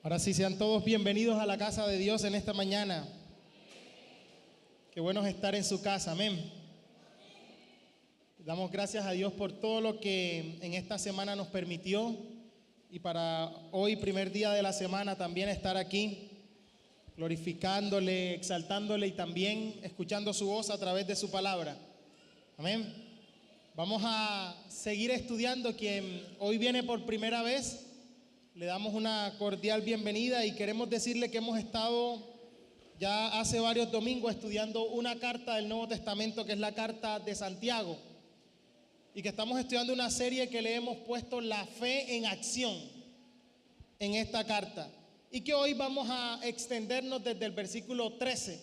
Ahora sí, sean todos bienvenidos a la casa de Dios en esta mañana. Qué bueno es estar en su casa, amén. Damos gracias a Dios por todo lo que en esta semana nos permitió y para hoy, primer día de la semana, también estar aquí, glorificándole, exaltándole y también escuchando su voz a través de su palabra. Amén. Vamos a seguir estudiando. Quien hoy viene por primera vez, le damos una cordial bienvenida y queremos decirle que hemos estado ya hace varios domingos estudiando una carta del Nuevo Testamento que es la carta de Santiago y que estamos estudiando una serie que le hemos puesto la fe en acción en esta carta y que hoy vamos a extendernos desde el versículo 13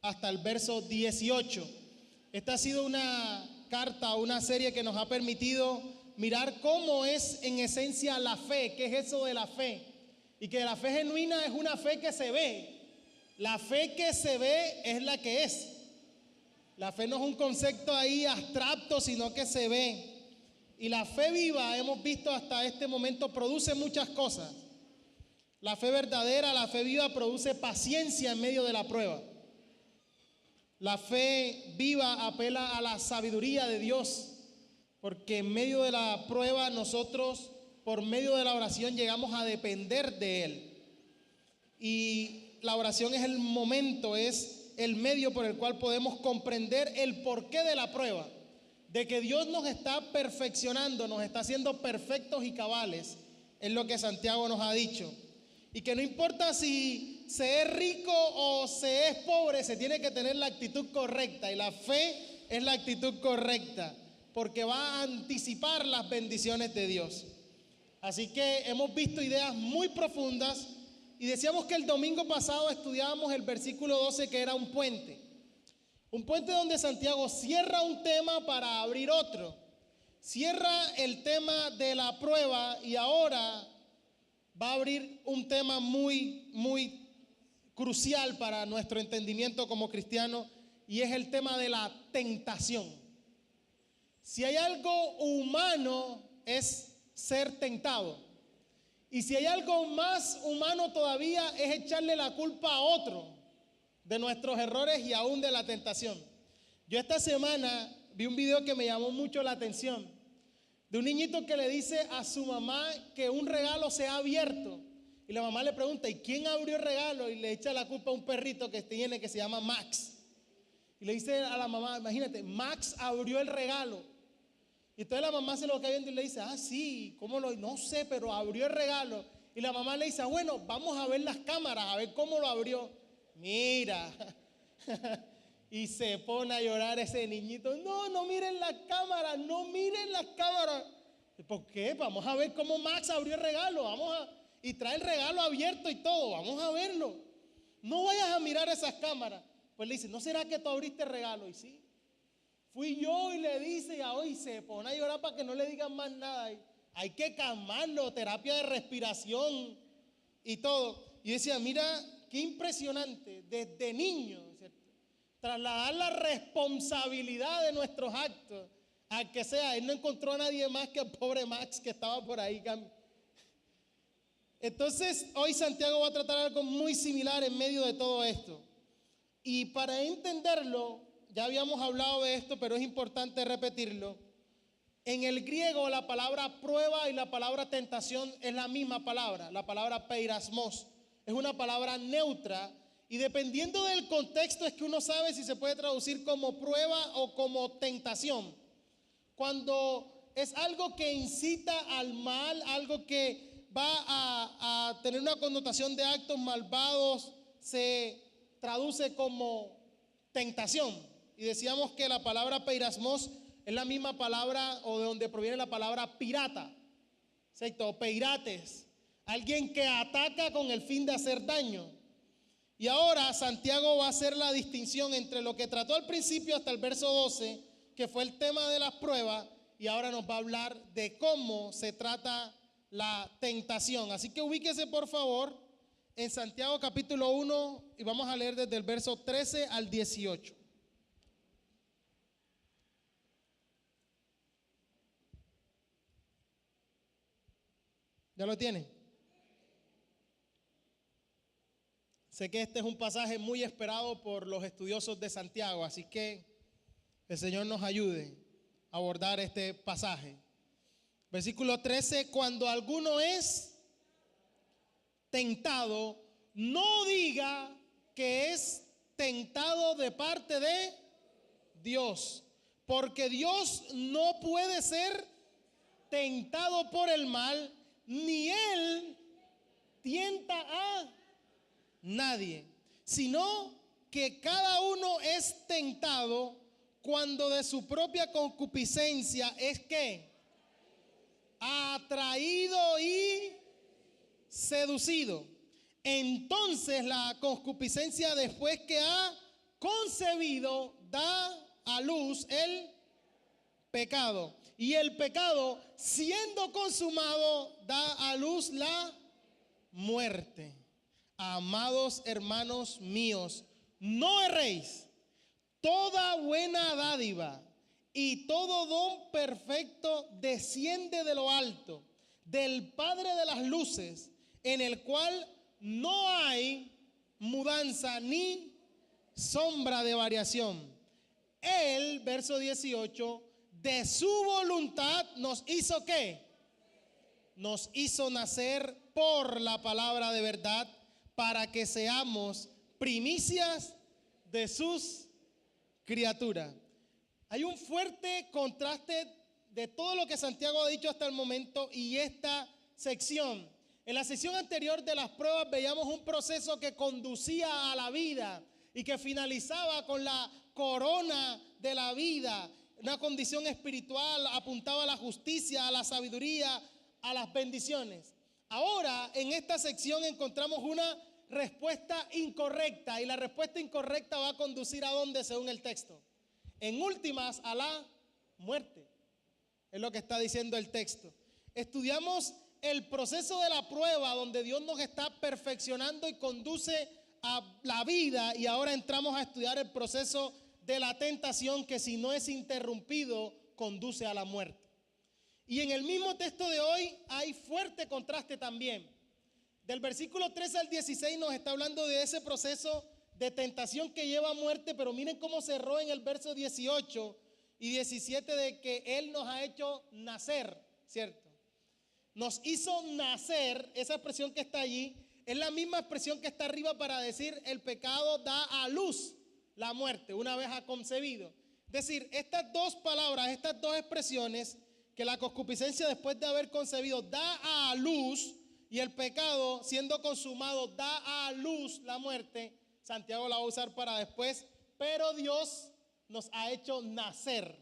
hasta el verso 18. Esta ha sido una carta, una serie que nos ha permitido mirar cómo es en esencia la fe, qué es eso de la fe. Y que la fe genuina es una fe que se ve. La fe que se ve es la que es. La fe no es un concepto ahí abstracto, sino que se ve. Y la fe viva, hemos visto hasta este momento, produce muchas cosas. La fe verdadera, la fe viva produce paciencia en medio de la prueba. La fe viva apela a la sabiduría de Dios, porque en medio de la prueba nosotros, por medio de la oración, llegamos a depender de Él. Y la oración es el momento, es el medio por el cual podemos comprender el porqué de la prueba, de que Dios nos está perfeccionando, nos está haciendo perfectos y cabales, es lo que Santiago nos ha dicho. Y que no importa si se es rico o se es pobre, se tiene que tener la actitud correcta, y la fe es la actitud correcta, porque va a anticipar las bendiciones de Dios. Así que hemos visto ideas muy profundas y decíamos que el domingo pasado estudiábamos el versículo 12, que era un puente. Un puente donde Santiago cierra un tema para abrir otro. Cierra el tema de la prueba y ahora va a abrir un tema muy crucial para nuestro entendimiento como cristianos, y es el tema de la tentación. Si hay algo humano es ser tentado. Y si hay algo más humano todavía es echarle la culpa a otro de nuestros errores y aún de la tentación. Yo esta semana vi un video que me llamó mucho la atención, de un niñito que le dice a su mamá que un regalo se ha abierto. Y la mamá le pregunta, ¿y quién abrió el regalo? Y le echa la culpa a un perrito que tiene que se llama Max. Y le dice a la mamá, imagínate, Max abrió el regalo. Y entonces la mamá se lo queda viendo y le dice, sí, ¿cómo lo? No sé, pero abrió el regalo. Y la mamá le dice, bueno, vamos a ver las cámaras, a ver cómo lo abrió. Mira. Y se pone a llorar ese niñito. No miren las cámaras, no miren las cámaras. ¿Por qué? Vamos a ver cómo Max abrió el regalo. Y trae el regalo abierto y todo. Vamos a verlo. No vayas a mirar esas cámaras. Pues le dice, ¿no será que tú abriste el regalo? Y sí. Fui yo, y le dice, y hoy se pone a llorar para que no le digan más nada. Hay que calmarlo, terapia de respiración y todo. Y decía, mira, qué impresionante, desde niño, ¿cierto? Trasladar la responsabilidad de nuestros actos a que sea. Él no encontró a nadie más que el pobre Max que estaba por ahí. Entonces, hoy Santiago va a tratar algo muy similar en medio de todo esto. Y para entenderlo, ya habíamos hablado de esto, pero es importante repetirlo. En el griego la palabra prueba y la palabra tentación es la misma palabra, la palabra peirasmos. Es una palabra neutra y dependiendo del contexto es que uno sabe si se puede traducir como prueba o como tentación. Cuando es algo que incita al mal, algo que va a tener una connotación de actos malvados, se traduce como tentación. Y decíamos que la palabra peirasmos es la misma palabra o de donde proviene la palabra pirata, ¿cierto? O peirates, alguien que ataca con el fin de hacer daño. Y ahora Santiago va a hacer la distinción entre lo que trató al principio hasta el verso 12, que fue el tema de las pruebas, y ahora nos va a hablar de cómo se trata la tentación. Así que ubíquese por favor en Santiago capítulo 1 y vamos a leer desde el verso 13 al 18. ¿Ya lo tienen? Sé que este es un pasaje muy esperado por los estudiosos de Santiago, así que el Señor nos ayude a abordar este pasaje. Versículo 13, cuando alguno es tentado, no diga que es tentado de parte de Dios, porque Dios no puede ser tentado por el mal, ni Él tienta a nadie, sino que cada uno es tentado cuando de su propia concupiscencia es que atraído y seducido. Entonces la concupiscencia, después que ha concebido, da a luz el pecado. Y el pecado, siendo consumado, da a luz la muerte. Amados hermanos míos, no erréis. Toda buena dádiva y todo don perfecto desciende de lo alto, del Padre de las luces, en el cual no hay mudanza ni sombra de variación. Él, verso 18, de su voluntad nos hizo ¿qué? Nos hizo nacer por la palabra de verdad, para que seamos primicias de sus criaturas. Hay un fuerte contraste de todo lo que Santiago ha dicho hasta el momento y esta sección. En la sección anterior de las pruebas veíamos un proceso que conducía a la vida y que finalizaba con la corona de la vida, una condición espiritual, apuntaba a la justicia, a la sabiduría, a las bendiciones. Ahora en esta sección encontramos una respuesta incorrecta, y la respuesta incorrecta va a conducir ¿a dónde? Según el texto. En últimas, a la muerte. Es lo que está diciendo el texto. Estudiamos el proceso de la prueba, donde Dios nos está perfeccionando y conduce a la vida, y ahora entramos a estudiar el proceso de la tentación, que si no es interrumpido conduce a la muerte. Y en el mismo texto de hoy hay fuerte contraste también. Del versículo 13 al 16 nos está hablando de ese proceso de tentación que lleva a muerte, pero miren cómo cerró en el verso 18 y 17 de que Él nos ha hecho nacer, ¿cierto? Nos hizo nacer, esa expresión que está allí, es la misma expresión que está arriba para decir el pecado da a luz la muerte, una vez ha concebido. Es decir, estas dos palabras, estas dos expresiones, que la concupiscencia después de haber concebido da a luz, y el pecado siendo consumado da a luz la muerte, Santiago la va a usar para después, pero Dios nos ha hecho nacer,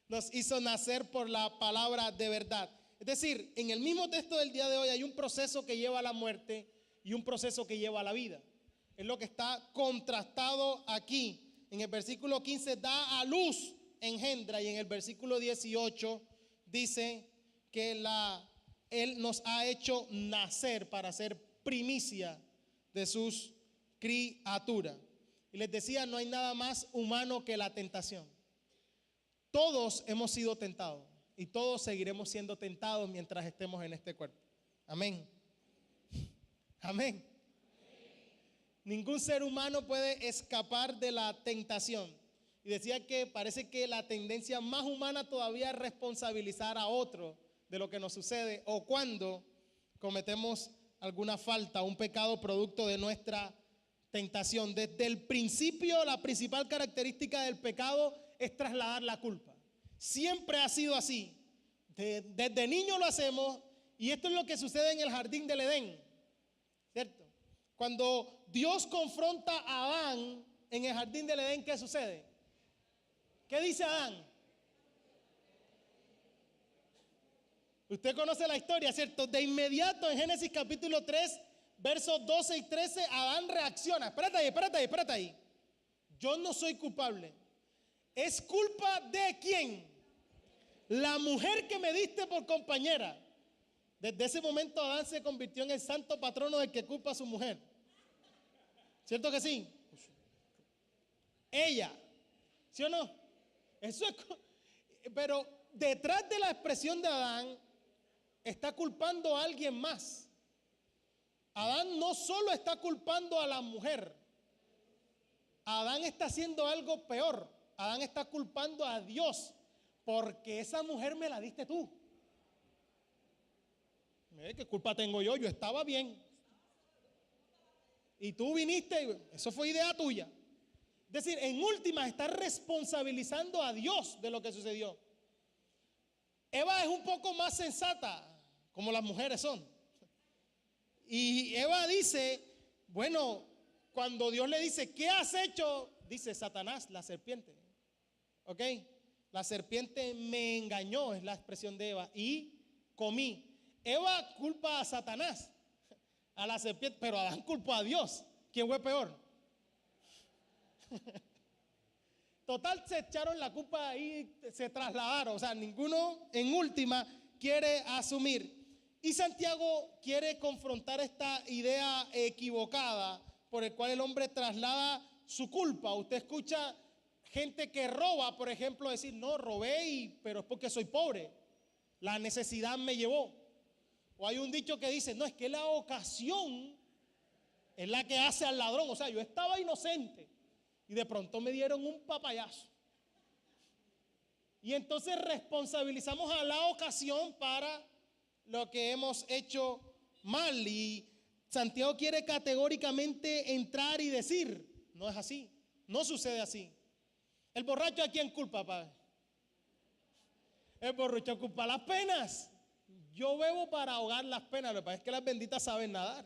nos hizo nacer por la palabra de verdad. Es decir, en el mismo texto del día de hoy hay un proceso que lleva a la muerte y un proceso que lleva a la vida. Es lo que está contrastado aquí. En el versículo 15 da a luz, engendra, y en el versículo 18 dice que Él nos ha hecho nacer para ser primicia de sus criaturas. Y les decía, no hay nada más humano que la tentación. Todos hemos sido tentados y todos seguiremos siendo tentados mientras estemos en este cuerpo. Amén. Amén. Ningún ser humano puede escapar de la tentación. Y decía que parece que la tendencia más humana todavía es responsabilizar a otro de lo que nos sucede, o cuando cometemos alguna falta, un pecado producto de nuestra tentación. Desde el principio, la principal característica del pecado es trasladar la culpa. Siempre ha sido así. Desde niño lo hacemos, y esto es lo que sucede en el jardín del Edén, ¿cierto? Cuando Dios confronta a Adán en el jardín del Edén, ¿qué sucede? ¿Qué dice Adán? Usted conoce la historia, ¿cierto? De inmediato en Génesis capítulo 3, versos 12 y 13, Adán reacciona. Espérate ahí. Yo no soy culpable. ¿Es culpa de quién? La mujer que me diste por compañera. Desde ese momento Adán se convirtió en el santo patrono del que culpa a su mujer. ¿Cierto que sí? Ella. ¿Sí o no? Eso es. Pero detrás de la expresión de Adán está culpando a alguien más. Adán no solo está culpando a la mujer, Adán está haciendo algo peor. Adán está culpando a Dios, porque esa mujer me la diste tú. ¿Qué culpa tengo yo? Yo estaba bien. Y tú viniste, eso fue idea tuya. Es decir, en última, está responsabilizando a Dios de lo que sucedió. Eva es un poco más sensata, como las mujeres son. Y Eva dice, bueno, cuando Dios le dice, ¿qué has hecho? Dice Satanás, la serpiente. ¿Ok? La serpiente me engañó, es la expresión de Eva, y comí. Eva culpa a Satanás, a la serpiente, pero Adán culpa a Dios. ¿Quién fue peor? Total, se echaron la culpa y se trasladaron. O sea, ninguno en última quiere asumir. Y Santiago quiere confrontar esta idea equivocada por el cual el hombre traslada su culpa. Usted escucha gente que roba, por ejemplo, decir, no, robé, pero es porque soy pobre. La necesidad me llevó. O hay un dicho que dice, no, es que la ocasión es la que hace al ladrón. O sea, yo estaba inocente y de pronto me dieron un papayazo. Y entonces responsabilizamos a la ocasión para lo que hemos hecho mal. Y Santiago quiere categóricamente entrar y decir, no es así, no sucede así. ¿El borracho a quién culpa, padre? El borracho culpa las penas. Yo bebo para ahogar las penas, lo que pasa es que las benditas saben nadar.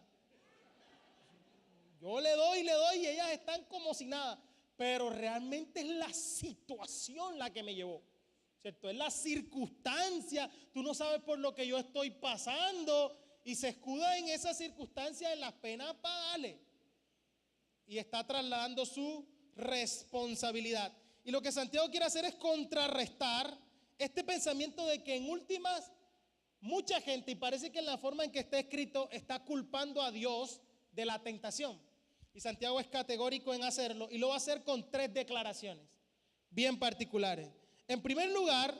Yo le doy y ellas están como si nada. Pero realmente es la situación la que me llevó, ¿cierto? Es la circunstancia. Tú no sabes por lo que yo estoy pasando y se escuda en esa circunstancia, en las penas, dale. Y está trasladando su responsabilidad. Y lo que Santiago quiere hacer es contrarrestar este pensamiento de que en últimas mucha gente, y parece que en la forma en que está escrito, está culpando a Dios de la tentación. Y Santiago es categórico en hacerlo y lo va a hacer con 3 declaraciones bien particulares. En primer lugar,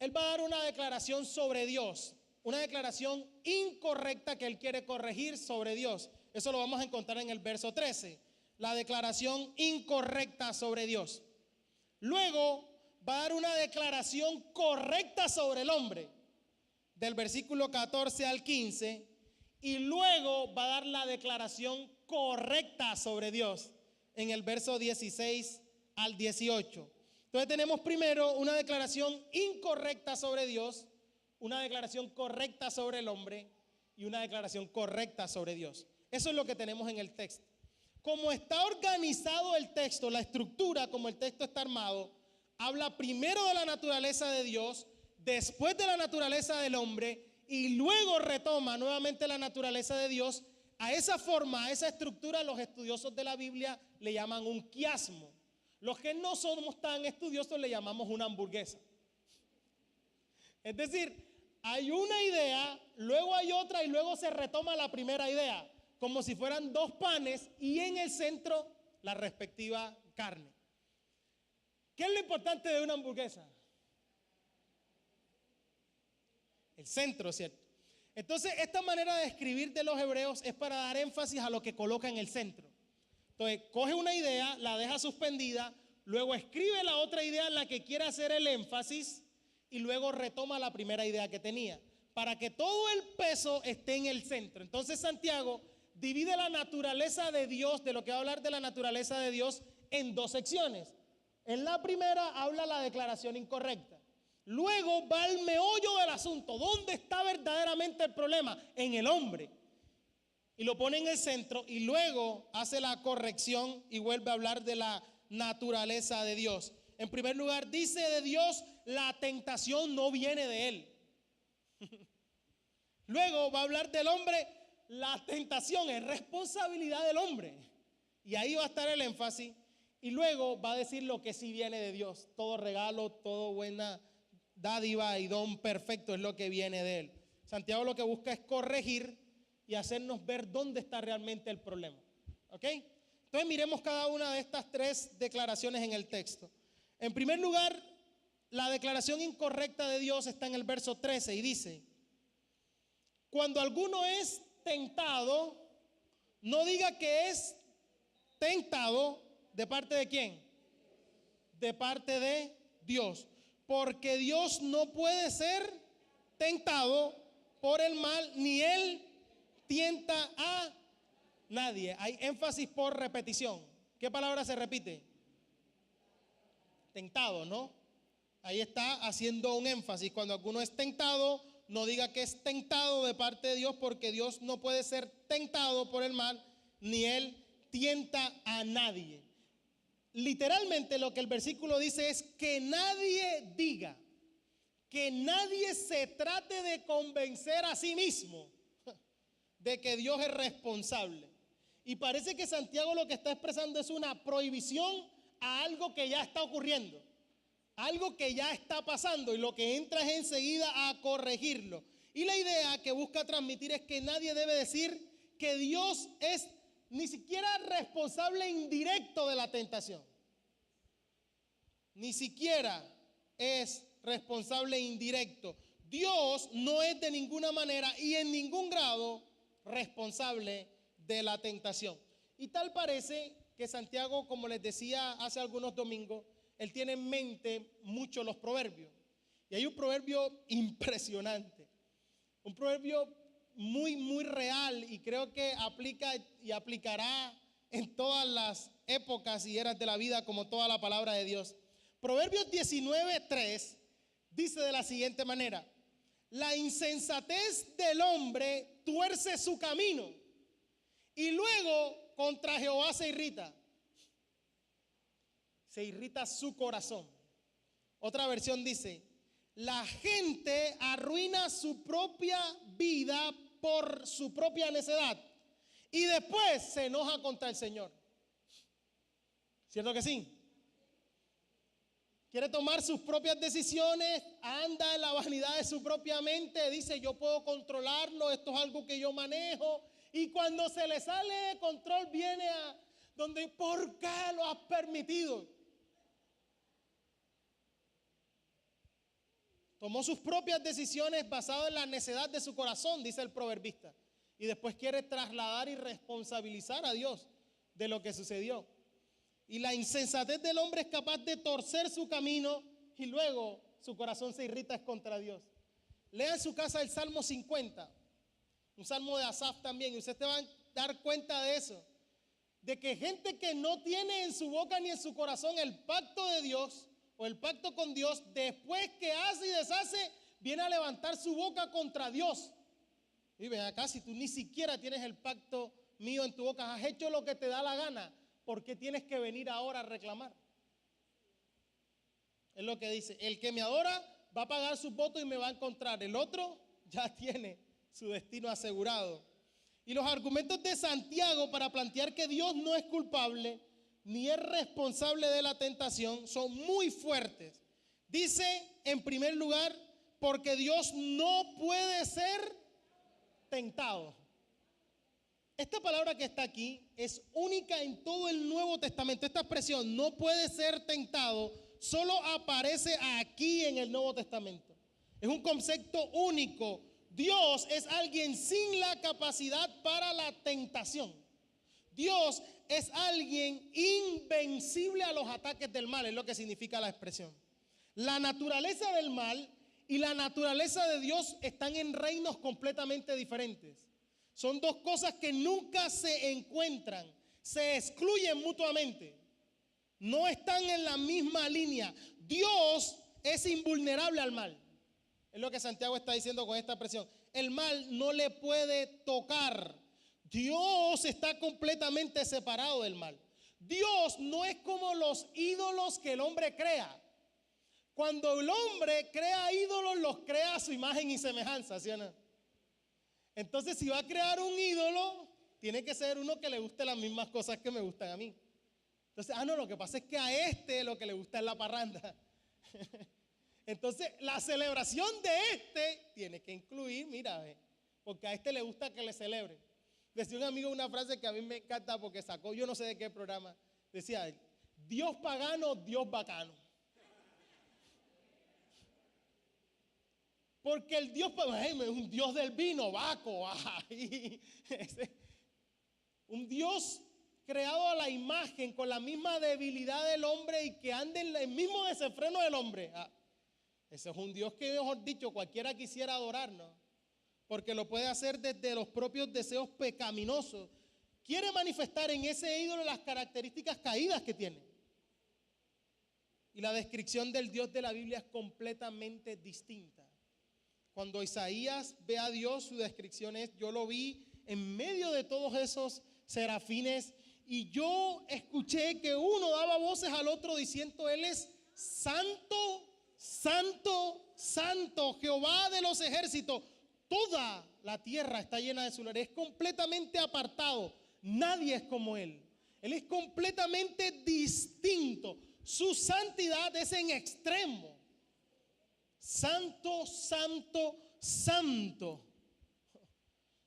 él va a dar una declaración sobre Dios, una declaración incorrecta que él quiere corregir sobre Dios. Eso lo vamos a encontrar en el verso 13, la declaración incorrecta sobre Dios. Luego va a dar una declaración correcta sobre el hombre, del versículo 14 al 15, y luego va a dar la declaración correcta sobre Dios en el verso 16 al 18. Entonces tenemos primero una declaración incorrecta sobre Dios, una declaración correcta sobre el hombre y una declaración correcta sobre Dios. Eso es lo que tenemos en el texto. Como está organizado el texto, la estructura, como el texto está armado, habla primero de la naturaleza de Dios, después de la naturaleza del hombre y luego retoma nuevamente la naturaleza de Dios. A esa forma, a esa estructura, los estudiosos de la Biblia le llaman un quiasmo. Los que no somos tan estudiosos le llamamos una hamburguesa. Es decir, hay una idea, luego hay otra y luego se retoma la primera idea, como si fueran 2 panes y en el centro la respectiva carne. ¿Qué es lo importante de una hamburguesa? El centro, ¿cierto? Entonces, esta manera de escribir de los hebreos es para dar énfasis a lo que coloca en el centro. Entonces, coge una idea, la deja suspendida, luego escribe la otra idea en la que quiere hacer el énfasis y luego retoma la primera idea que tenía, para que todo el peso esté en el centro. Entonces, Santiago divide la naturaleza de Dios, de lo que va a hablar de la naturaleza de Dios, en 2 secciones. En la primera habla la declaración incorrecta. Luego va al meollo del asunto. ¿Dónde está verdaderamente el problema? En el hombre. Y lo pone en el centro y luego hace la corrección y vuelve a hablar de la naturaleza de Dios. En primer lugar, dice de Dios, la tentación no viene de él. Luego va a hablar del hombre, la tentación es responsabilidad del hombre. Y ahí va a estar el énfasis. Y luego va a decir lo que sí viene de Dios. Todo regalo, todo buena dádiva y don perfecto es lo que viene de él. Santiago lo que busca es corregir y hacernos ver dónde está realmente el problema. ¿Ok? Entonces miremos cada una de estas 3 declaraciones en el texto. En primer lugar, la declaración incorrecta de Dios está en el verso 13 y dice: cuando alguno es tentado, no diga que es tentado. ¿De parte de quién? De parte de Dios. Porque Dios no puede ser tentado por el mal, ni Él tienta a nadie. Hay énfasis por repetición. ¿Qué palabra se repite? Tentado, ¿no? Ahí está haciendo un énfasis. Cuando alguno es tentado, no diga que es tentado de parte de Dios, porque Dios no puede ser tentado por el mal, ni Él tienta a nadie. Literalmente lo que el versículo dice es que nadie diga, que nadie se trate de convencer a sí mismo de que Dios es responsable. Y parece que Santiago lo que está expresando es una prohibición a algo que ya está ocurriendo, algo que ya está pasando, y lo que entra es enseguida a corregirlo. Y la idea que busca transmitir es que nadie debe decir que Dios es ni siquiera responsable indirecto de la tentación. Ni siquiera es responsable indirecto. Dios no es de ninguna manera y en ningún grado responsable de la tentación. Y tal parece que Santiago, como les decía hace algunos domingos, él tiene en mente mucho los proverbios. Y hay un proverbio impresionante, un proverbio muy real, y creo que aplica y aplicará en todas las épocas y eras de la vida, como toda la palabra de Dios. Proverbios 19:3 dice de la siguiente manera: la insensatez del hombre tuerce su camino y luego contra Jehová se irrita su corazón. Otra versión dice: la gente arruina su propia vida por su propia necedad y después se enoja contra el Señor. ¿Cierto que sí? Quiere tomar sus propias decisiones, anda en la vanidad de su propia mente, dice: yo puedo controlarlo, esto es algo que yo manejo. Y cuando se le sale de control, viene a donde: ¿por qué lo has permitido? Tomó sus propias decisiones basadas en la necedad de su corazón, dice el proverbista. Y después quiere trasladar y responsabilizar a Dios de lo que sucedió. Y la insensatez del hombre es capaz de torcer su camino y luego su corazón se irrita contra Dios. Lea en su casa el Salmo 50, un salmo de Asaf también, y usted se va a dar cuenta de eso, de que gente que no tiene en su boca ni en su corazón el pacto de Dios o el pacto con Dios, después que hace y deshace, viene a levantar su boca contra Dios. Y ven acá, si tú ni siquiera tienes el pacto mío en tu boca, has hecho lo que te da la gana, ¿por qué tienes que venir ahora a reclamar? Es lo que dice: el que me adora va a pagar sus votos y me va a encontrar. El otro ya tiene su destino asegurado. Y los argumentos de Santiago para plantear que Dios no es culpable ni es responsable de la tentación son muy fuertes. Dice, en primer lugar, porque Dios no puede ser tentado. Esta palabra que está aquí es única en todo el Nuevo Testamento. Esta expresión, no puede ser tentado, solo aparece aquí en el Nuevo Testamento. Es un concepto único. Dios es alguien sin la capacidad para la tentación. Dios es alguien invencible a los ataques del mal, es lo que significa la expresión. La naturaleza del mal y la naturaleza de Dios están en reinos completamente diferentes. Son dos cosas que nunca se encuentran, se excluyen mutuamente. No están en la misma línea. Dios es invulnerable al mal. Es lo que Santiago está diciendo con esta expresión. El mal no le puede tocar. Dios está completamente separado del mal. Dios no es como los ídolos que el hombre crea. Cuando el hombre crea ídolos, los crea a su imagen y semejanza, ¿sí o no? Entonces, si va a crear un ídolo, tiene que ser uno que le guste las mismas cosas que me gustan a mí. Entonces, no, lo que pasa es que a este lo que le gusta es la parranda. Entonces, la celebración de este tiene que incluir, mira, porque a este le gusta que le celebre. Decía un amigo una frase que a mí me encanta porque sacó, yo no sé de qué programa, decía: Dios pagano, Dios bacano. Porque el Dios es un Dios del vino, Baco. Un Dios creado a la imagen con la misma debilidad del hombre y que ande en el mismo desenfreno del hombre. Ese es un Dios que, mejor dicho, cualquiera quisiera adorarnos, porque lo puede hacer desde los propios deseos pecaminosos. Quiere manifestar en ese ídolo las características caídas que tiene. Y la descripción del Dios de la Biblia es completamente distinta. Cuando Isaías ve a Dios, su descripción es: yo lo vi en medio de todos esos serafines y yo escuché que uno daba voces al otro diciendo: Él es santo, santo, santo, Jehová de los ejércitos. Toda la tierra está llena de su gloria. Es completamente apartado. Nadie es como Él. Él es completamente distinto. Su santidad es en extremo. Santo, santo, santo.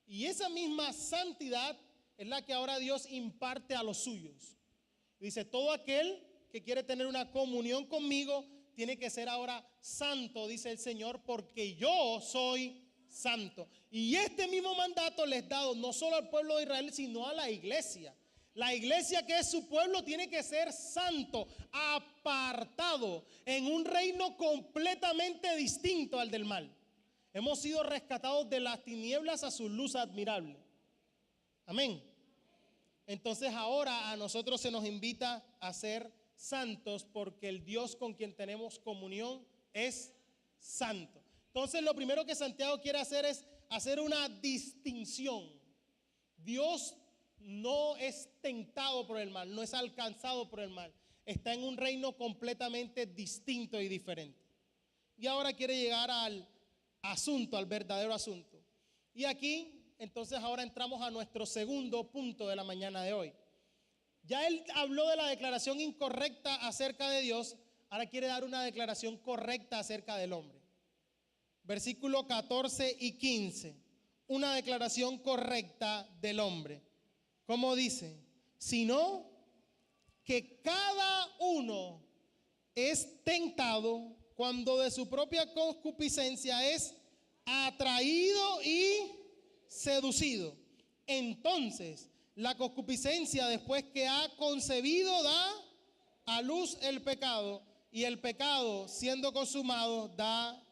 Y esa misma santidad es la que ahora Dios imparte a los suyos. Dice: todo aquel que quiere tener una comunión conmigo tiene que ser ahora santo, dice el Señor, porque yo soy santo. Y este mismo mandato les he dado no solo al pueblo de Israel, sino a la iglesia. La iglesia, que es su pueblo, tiene que ser santo, apartado, en un reino completamente distinto al del mal. Hemos sido rescatados de las tinieblas a su luz admirable. Amén. Entonces ahora a nosotros se nos invita a ser santos, porque el Dios con quien tenemos comunión es santo. Entonces lo primero que Santiago quiere hacer es hacer una distinción. Dios no es tentado por el mal, no es alcanzado por el mal. Está en un reino completamente distinto y diferente. Y ahora quiere llegar al asunto, al verdadero asunto. Y aquí, entonces, ahora entramos a nuestro segundo punto de la mañana de hoy. Ya él habló de la declaración incorrecta acerca de Dios, ahora quiere dar una declaración correcta acerca del hombre. Versículo 14 y 15, una declaración correcta del hombre. ¿Cómo dice? Sino que cada uno es tentado cuando de su propia concupiscencia es atraído y seducido. Entonces, la concupiscencia, después que ha concebido, da a luz el pecado, y el pecado, siendo consumado, da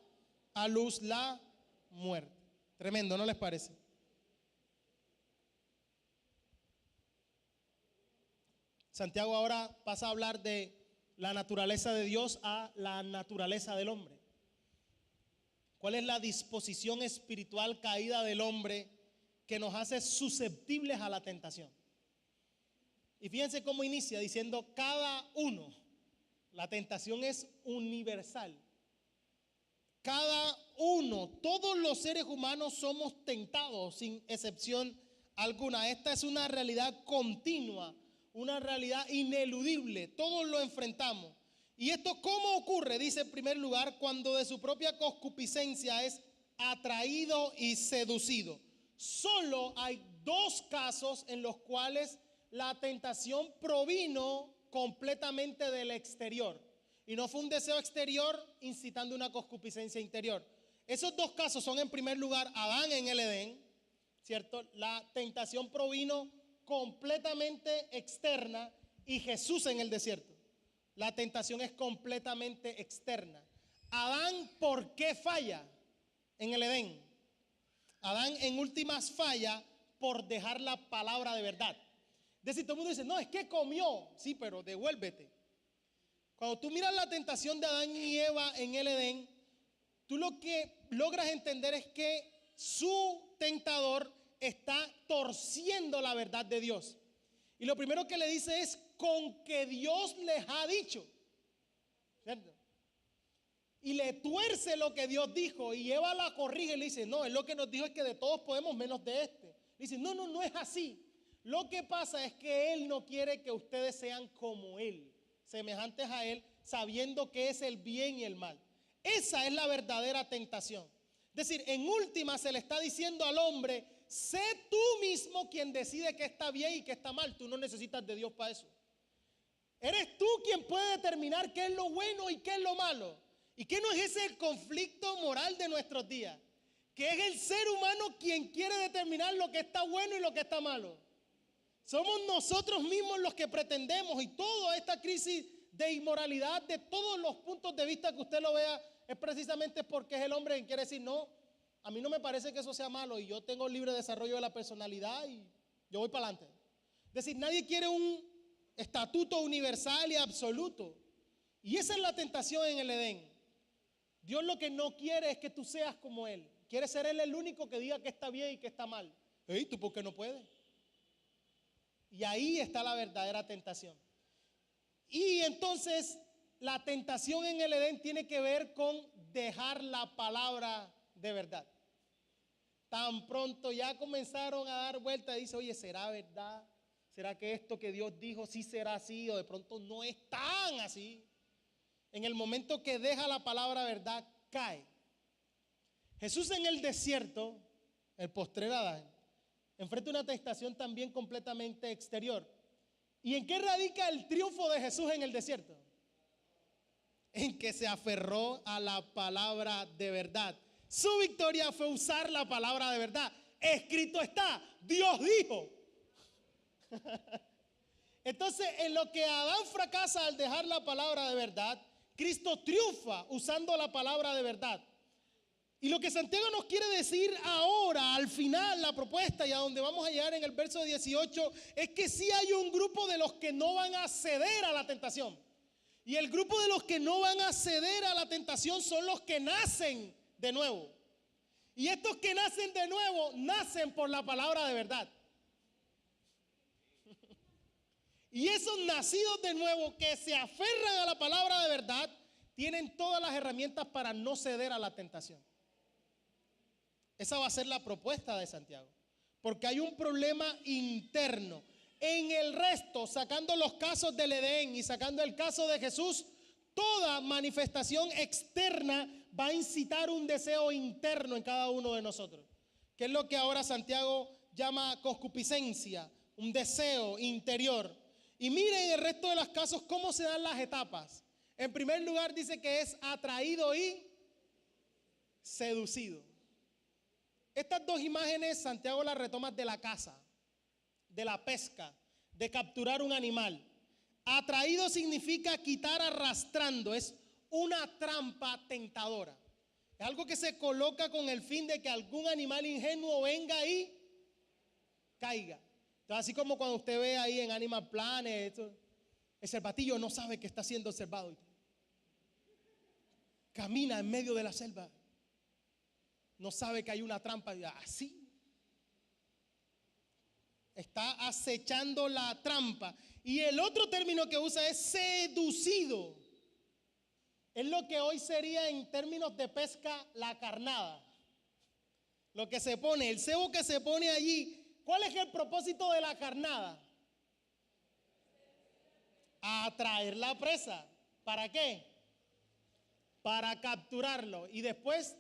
a luz la muerte. Tremendo, ¿no les parece? Santiago ahora pasa a hablar de la naturaleza de Dios a la naturaleza del hombre. ¿Cuál es la disposición espiritual caída del hombre que nos hace susceptibles a la tentación? Y fíjense cómo inicia diciendo cada uno. La tentación es universal. Cada uno, todos los seres humanos somos tentados sin excepción alguna. Esta es una realidad continua, una realidad ineludible. Todos lo enfrentamos. ¿Y esto cómo ocurre? Dice en primer lugar, cuando de su propia concupiscencia es atraído y seducido. Solo hay dos casos en los cuales la tentación provino completamente del exterior. Y no fue un deseo exterior incitando una concupiscencia interior. Esos dos casos son, en primer lugar, Adán en el Edén, ¿cierto? La tentación provino completamente externa, y Jesús en el desierto. La tentación es completamente externa. Adán, ¿por qué falla en el Edén? Adán en últimas falla por dejar la palabra de verdad. Es decir, todo el mundo dice: no, es que comió. Sí, pero devuélvete. Cuando tú miras la tentación de Adán y Eva en el Edén, tú lo que logras entender es que su tentador está torciendo la verdad de Dios. Y lo primero que le dice es: con que Dios les ha dicho, ¿cierto? Y le tuerce lo que Dios dijo, y Eva la corrige y le dice: no, él lo que nos dijo es que de todos podemos menos de este. Le dice: no, no es así. Lo que pasa es que Él no quiere que ustedes sean como Él, semejantes a Él, sabiendo que es el bien y el mal. Esa es la verdadera tentación. Es decir, en última se le está diciendo al hombre: sé tú mismo quien decide qué está bien y qué está mal. Tú no necesitas de Dios para eso. Eres tú quien puede determinar qué es lo bueno y qué es lo malo. ¿Y qué no es ese el conflicto moral de nuestros días? Que es el ser humano quien quiere determinar lo que está bueno y lo que está malo. Somos nosotros mismos los que pretendemos, y toda esta crisis de inmoralidad, de todos los puntos de vista que usted lo vea, es precisamente porque es el hombre quien quiere decir, no, a mí no me parece que eso sea malo y yo tengo libre desarrollo de la personalidad y yo voy para adelante. Es decir, nadie quiere un estatuto universal y absoluto. Y esa es la tentación en el Edén. Dios lo que no quiere es que tú seas como Él. Quiere ser Él el único que diga que está bien y que está mal. ¿Y tú por qué no puedes? Y ahí está la verdadera tentación. Y entonces la tentación en el Edén tiene que ver con dejar la palabra de verdad. Tan pronto ya comenzaron a dar vueltas, dice, oye, ¿será verdad? ¿Será que esto que Dios dijo sí será así? O de pronto no es tan así. En el momento que deja la palabra verdad, cae. Jesús en el desierto, el postrer Adán, enfrenta una tentación también completamente exterior. ¿Y en qué radica el triunfo de Jesús en el desierto? En que se aferró a la palabra de verdad. Su victoria fue usar la palabra de verdad. Escrito está, Dios dijo. Entonces, en lo que Adán fracasa al dejar la palabra de verdad, Cristo triunfa usando la palabra de verdad. Y lo que Santiago nos quiere decir ahora, al final, la propuesta y a donde vamos a llegar en el verso 18, es que sí hay un grupo de los que no van a ceder a la tentación. Y el grupo de los que no van a ceder a la tentación son los que nacen de nuevo. Y estos que nacen de nuevo, nacen por la palabra de verdad. Y esos nacidos de nuevo que se aferran a la palabra de verdad, tienen todas las herramientas para no ceder a la tentación. Esa va a ser la propuesta de Santiago. Porque hay un problema interno. En el resto, sacando los casos del Edén y sacando el caso de Jesús, toda manifestación externa va a incitar un deseo interno en cada uno de nosotros. Que es lo que ahora Santiago llama concupiscencia, un deseo interior. Y miren el resto de los casos cómo se dan las etapas. En primer lugar dice que es atraído y seducido. Estas dos imágenes Santiago las retoma de la caza, de la pesca, de capturar un animal. Atraído significa quitar arrastrando, es una trampa tentadora. Es algo que se coloca con el fin de que algún animal ingenuo venga y caiga. Entonces, así como cuando usted ve ahí en Animal Planet, el cervatillo no sabe que está siendo observado. Camina en medio de la selva. No sabe que hay una trampa. Así. Está acechando la trampa. Y el otro término que usa es seducido. Es lo que hoy sería en términos de pesca la carnada. Lo que se pone, el cebo que se pone allí. ¿Cuál es el propósito de la carnada? Atraer la presa. ¿Para qué? Para capturarlo y después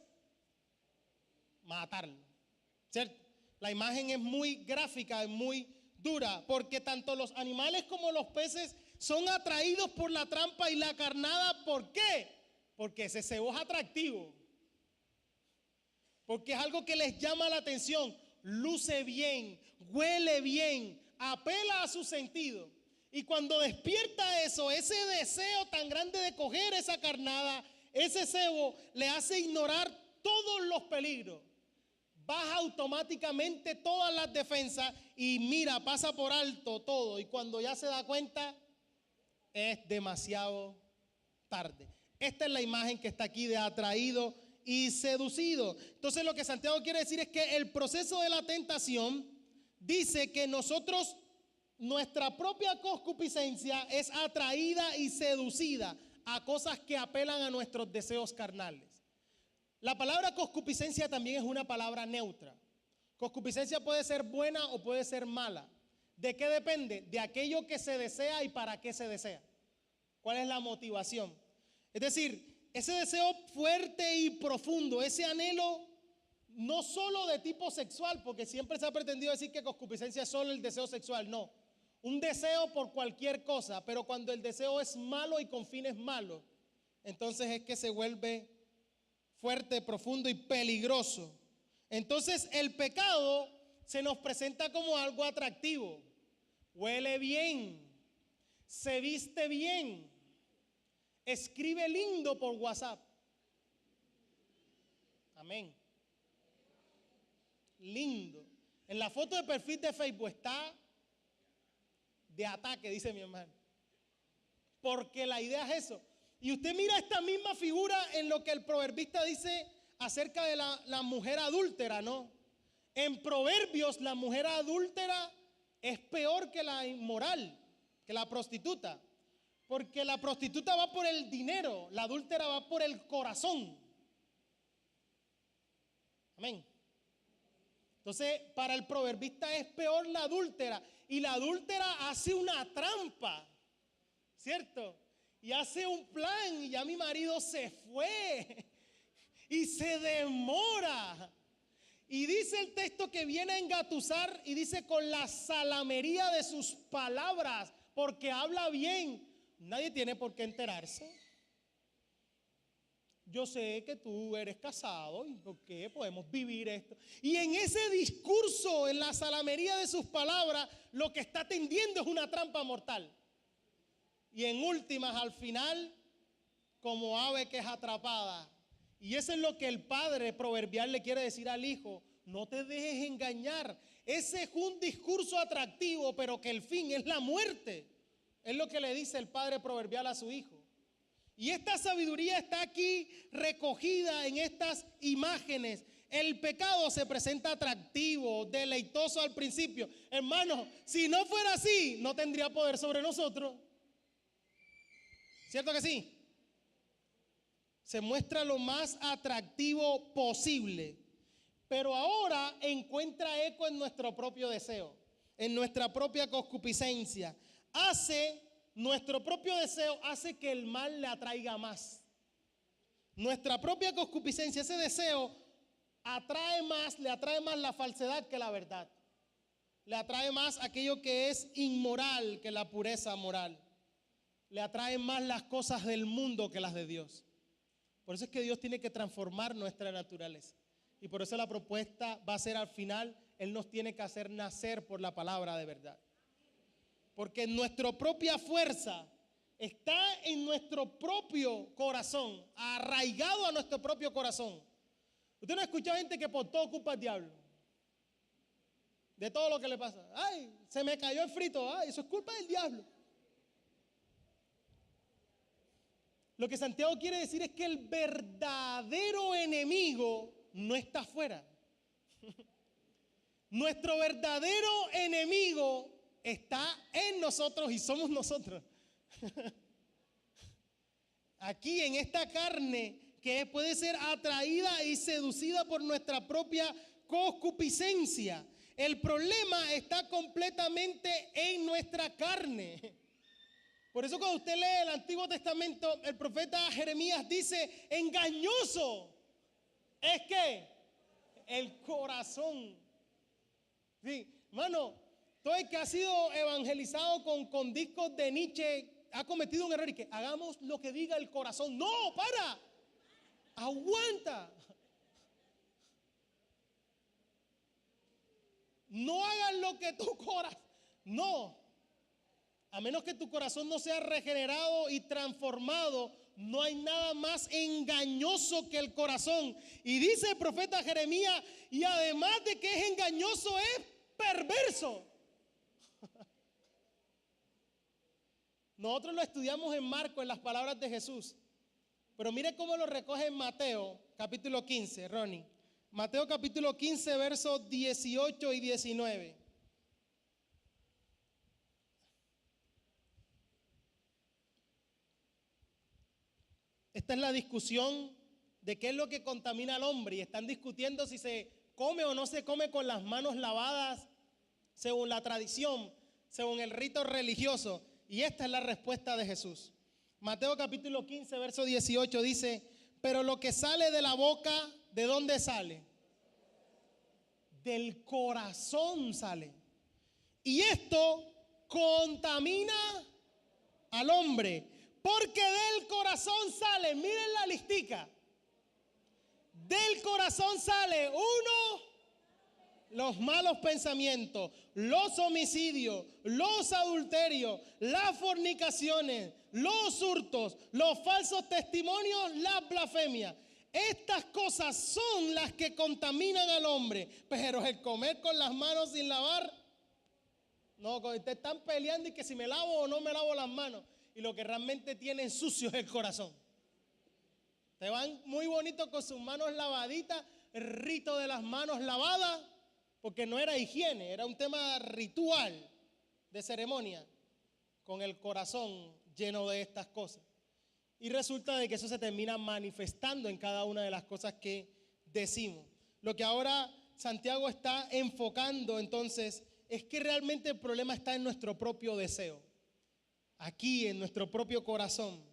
matarlo. ¿Cierto? La imagen es muy gráfica, es muy dura, porque tanto los animales como los peces son atraídos por la trampa y la carnada. ¿Por qué? Porque ese cebo es atractivo. Porque es algo que les llama la atención. Luce bien, huele bien, apela a su sentido. Y cuando despierta eso, ese deseo tan grande de coger esa carnada, ese cebo le hace ignorar todos los peligros. Baja automáticamente todas las defensas y mira, pasa por alto todo. Y cuando ya se da cuenta, es demasiado tarde. Esta es la imagen que está aquí de atraído y seducido. Entonces lo que Santiago quiere decir es que el proceso de la tentación dice que nosotros, nuestra propia concupiscencia es atraída y seducida a cosas que apelan a nuestros deseos carnales. La palabra concupiscencia también es una palabra neutra. Concupiscencia puede ser buena o puede ser mala. ¿De qué depende? De aquello que se desea y para qué se desea. ¿Cuál es la motivación? Es decir, ese deseo fuerte y profundo, ese anhelo no solo de tipo sexual, porque siempre se ha pretendido decir que concupiscencia es solo el deseo sexual, no. Un deseo por cualquier cosa, pero cuando el deseo es malo y con fines malos, entonces es que se vuelve fuerte, profundo y peligroso. Entonces el pecado se nos presenta como algo atractivo. Huele bien, se viste bien, escribe lindo por WhatsApp. Amén. Lindo. En la foto de perfil de Facebook está de ataque, dice mi hermano. Porque la idea es eso. Y usted mira esta misma figura en lo que el proverbista dice acerca de la mujer adúltera, ¿no? En Proverbios la mujer adúltera es peor que la inmoral, que la prostituta. Porque la prostituta va por el dinero, la adúltera va por el corazón. Amén. Entonces, para el proverbista es peor la adúltera. Y la adúltera hace una trampa, ¿cierto? Y hace un plan y ya mi marido se fue y se demora. Y dice el texto que viene a engatusar y dice con la salamería de sus palabras, porque habla bien. Nadie tiene por qué enterarse. Yo sé que tú eres casado y por qué podemos vivir esto. Y en ese discurso, en la salamería de sus palabras, lo que está tendiendo es una trampa mortal. Y en últimas, al final, como ave que es atrapada. Y eso es lo que el padre proverbial le quiere decir al hijo. No te dejes engañar. Ese es un discurso atractivo, pero que el fin es la muerte. Es lo que le dice el padre proverbial a su hijo. Y esta sabiduría está aquí recogida en estas imágenes. El pecado se presenta atractivo, deleitoso al principio. Hermano, si no fuera así, no tendría poder sobre nosotros. ¿Cierto que sí? Se muestra lo más atractivo posible. Pero ahora encuentra eco en nuestro propio deseo, en nuestra propia concupiscencia. Nuestro propio deseo hace que el mal le atraiga más. Nuestra propia concupiscencia, ese deseo, le atrae más la falsedad que la verdad. Le atrae más aquello que es inmoral que la pureza moral. Le atraen más las cosas del mundo que las de Dios. Por eso es que Dios tiene que transformar nuestra naturaleza. Y por eso la propuesta va a ser al final, Él nos tiene que hacer nacer por la palabra de verdad. Porque nuestra propia fuerza está en nuestro propio corazón, arraigado a nuestro propio corazón. Usted no ha escuchado gente que por todo culpa al diablo. De todo lo que le pasa. Ay, se me cayó el frito. Ay, eso es culpa del diablo. Lo que Santiago quiere decir es que el verdadero enemigo no está afuera. Nuestro verdadero enemigo está en nosotros y somos nosotros. Aquí en esta carne que puede ser atraída y seducida por nuestra propia concupiscencia. El problema está completamente en nuestra carne. Por eso cuando usted lee el Antiguo Testamento, el profeta Jeremías dice, engañoso es que el corazón. Sí, hermano, todo el que ha sido evangelizado con discos de Nietzsche ha cometido un error y que hagamos lo que diga el corazón. No, para, aguanta. No hagas lo que tu corazón, no. A menos que tu corazón no sea regenerado y transformado, no hay nada más engañoso que el corazón. Y dice el profeta Jeremías, y además de que es engañoso, es perverso. Nosotros lo estudiamos en Marcos, en las palabras de Jesús. Pero mire cómo lo recoge en Mateo, capítulo 15, Ronnie. Mateo capítulo 15, versos 18 y 19. Esta es la discusión de qué es lo que contamina al hombre. Y están discutiendo si se come o no se come con las manos lavadas según la tradición, según el rito religioso. Y esta es la respuesta de Jesús. Mateo capítulo 15, verso 18 dice, pero lo que sale de la boca, ¿de dónde sale? Del corazón sale. Y esto contamina al hombre, Porque del corazón sale, miren la listica. Del corazón sale uno, los malos pensamientos, los homicidios, los adulterios, las fornicaciones, los hurtos, los falsos testimonios, las blasfemias. Estas cosas son las que contaminan al hombre, pero el comer con las manos sin lavar, no, te están peleando y que si me lavo o no me lavo las manos. Y lo que realmente tienen sucio es el corazón. Te van muy bonitos con sus manos lavaditas, el rito de las manos lavadas, porque no era higiene, era un tema ritual de ceremonia, con el corazón lleno de estas cosas. Y resulta de que eso se termina manifestando en cada una de las cosas que decimos. Lo que ahora Santiago está enfocando entonces es que realmente el problema está en nuestro propio deseo, aquí en nuestro propio corazón.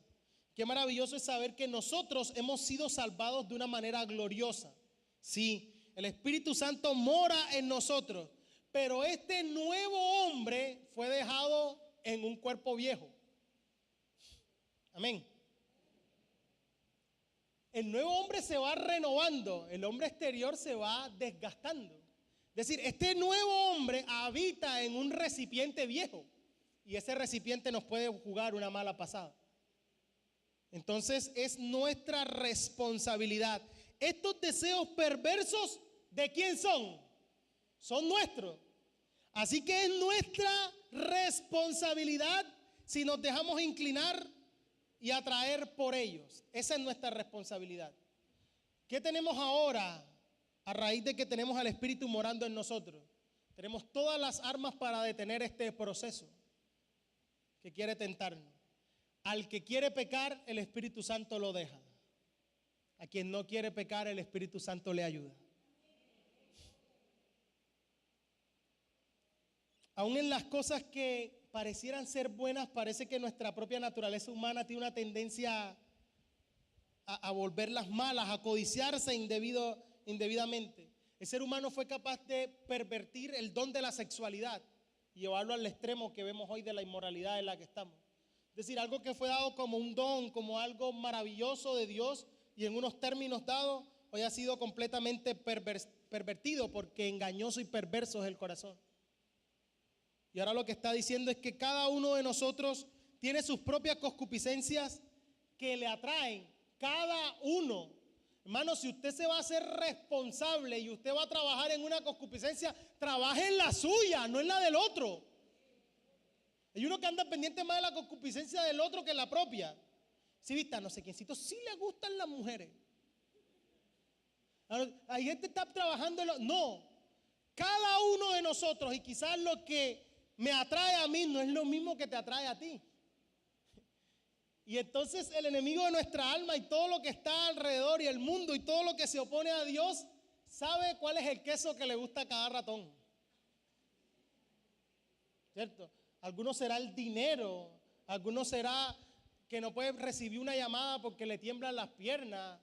Qué maravilloso es saber que nosotros hemos sido salvados de una manera gloriosa. Sí, el Espíritu Santo mora en nosotros, pero este nuevo hombre fue dejado en un cuerpo viejo. Amén. El nuevo hombre se va renovando, el hombre exterior se va desgastando. Es decir, este nuevo hombre habita en un recipiente viejo y ese recipiente nos puede jugar una mala pasada. Entonces es nuestra responsabilidad. Estos deseos perversos, ¿de quién son? Son nuestros. Así que es nuestra responsabilidad si nos dejamos inclinar y atraer por ellos. Esa es nuestra responsabilidad. ¿Qué tenemos ahora a raíz de que tenemos al Espíritu morando en nosotros? Tenemos todas las armas para detener este proceso que quiere tentarnos. Al que quiere pecar, el Espíritu Santo lo deja. A quien no quiere pecar, el Espíritu Santo le ayuda. Aún en las cosas que parecieran ser buenas, parece que nuestra propia naturaleza humana tiene una tendencia a volverlas malas, a codiciarse indebidamente. El ser humano fue capaz de pervertir el don de la sexualidad y llevarlo al extremo que vemos hoy de la inmoralidad en la que estamos. Es decir, algo que fue dado como un don, como algo maravilloso de Dios y en unos términos dados, hoy ha sido completamente pervertido porque engañoso y perverso es el corazón. Y ahora lo que está diciendo es que cada uno de nosotros tiene sus propias concupiscencias que le atraen. Cada uno. Hermano, si usted se va a hacer responsable y usted va a trabajar en una concupiscencia, trabaje en la suya, no en la del otro. Hay uno que anda pendiente más de la concupiscencia del otro que la propia. Si viste, no sé quiéncito, sí le gustan las mujeres. Hay gente que está trabajando en no. Cada uno de nosotros, y quizás lo que me atrae a mí no es lo mismo que te atrae a ti. Y entonces el enemigo de nuestra alma y todo lo que está alrededor y el mundo y todo lo que se opone a Dios sabe cuál es el queso que le gusta a cada ratón. ¿Cierto? Algunos será el dinero, algunos será que no puede recibir una llamada porque le tiemblan las piernas,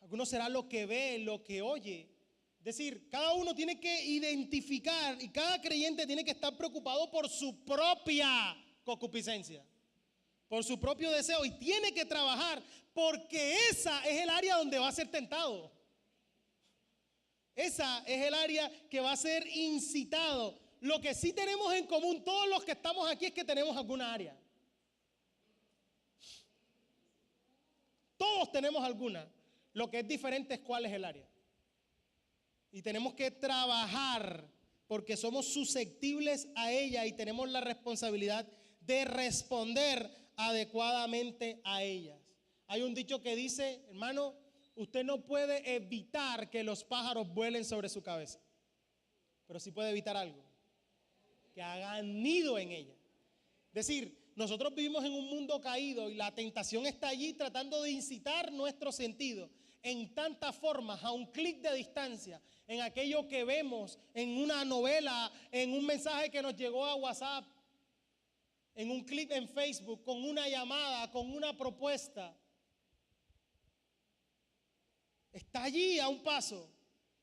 algunos será lo que ve, lo que oye. Es decir, cada uno tiene que identificar y cada creyente tiene que estar preocupado por su propia concupiscencia, por su propio deseo y tiene que trabajar porque esa es el área donde va a ser tentado. Esa es el área que va a ser incitado. Lo que sí tenemos en común todos los que estamos aquí es que tenemos alguna área. Todos tenemos alguna. Lo que es diferente es cuál es el área. Y tenemos que trabajar porque somos susceptibles a ella y tenemos la responsabilidad de responder adecuadamente a ellas. Hay un dicho que dice, hermano, usted no puede evitar que los pájaros vuelen sobre su cabeza, pero sí puede evitar algo, que hagan nido en ella. Es decir, nosotros vivimos en un mundo caído y la tentación está allí tratando de incitar nuestro sentido en tantas formas, a un clic de distancia, en aquello que vemos, en una novela, en un mensaje que nos llegó a WhatsApp, en un clip en Facebook, con una llamada, con una propuesta. Está allí a un paso.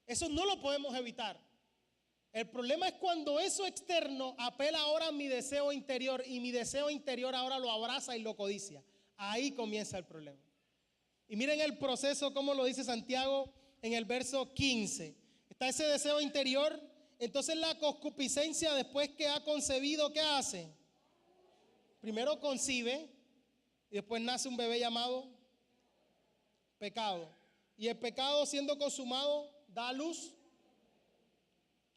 Eso no lo podemos evitar. El problema es cuando eso externo apela ahora a mi deseo interior y mi deseo interior ahora lo abraza y lo codicia. Ahí comienza el problema. Y miren el proceso, como lo dice Santiago en el verso 15. Está ese deseo interior, entonces la concupiscencia, después que ha concebido, ¿qué hace? Primero concibe y después nace un bebé llamado pecado. Y el pecado, siendo consumado, da a luz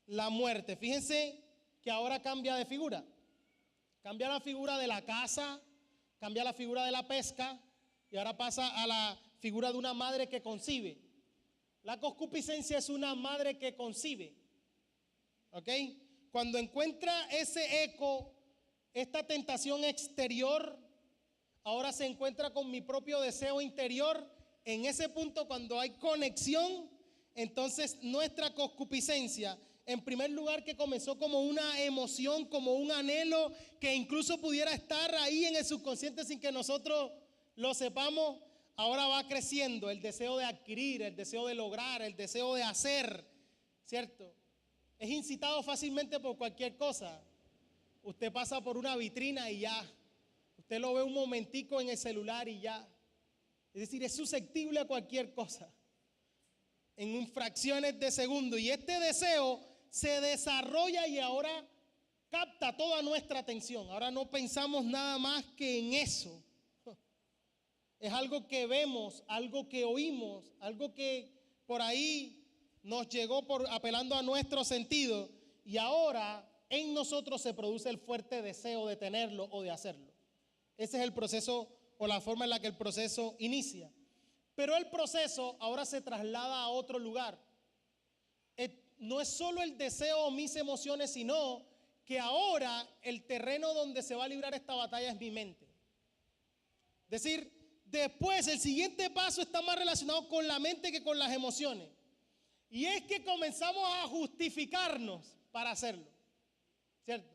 la muerte. Fíjense que ahora cambia de figura. Cambia la figura de la caza, cambia la figura de la pesca y ahora pasa a la figura de una madre que concibe. La concupiscencia es una madre que concibe. ¿Ok? Cuando encuentra ese eco, esta tentación exterior, ahora se encuentra con mi propio deseo interior. En ese punto, cuando hay conexión, entonces nuestra concupiscencia, en primer lugar, que comenzó como una emoción, como un anhelo, que incluso pudiera estar ahí en el subconsciente sin que nosotros lo sepamos, ahora va creciendo el deseo de adquirir, el deseo de lograr, el deseo de hacer, ¿cierto? Es incitado fácilmente por cualquier cosa. Usted pasa por una vitrina y ya. Usted lo ve un momentico en el celular y ya. Es decir, es susceptible a cualquier cosa en fracciones de segundo. Y este deseo se desarrolla y ahora capta toda nuestra atención. Ahora no pensamos nada más que en eso. Es algo que vemos, algo que oímos, algo que por ahí nos llegó apelando a nuestro sentido. Y ahora en nosotros se produce el fuerte deseo de tenerlo o de hacerlo. Ese es el proceso o la forma en la que el proceso inicia. Pero el proceso ahora se traslada a otro lugar. No es solo el deseo o mis emociones, sino que ahora el terreno donde se va a librar esta batalla es mi mente. Es decir, después el siguiente paso está más relacionado con la mente que con las emociones. Y es que comenzamos a justificarnos para hacerlo, ¿cierto?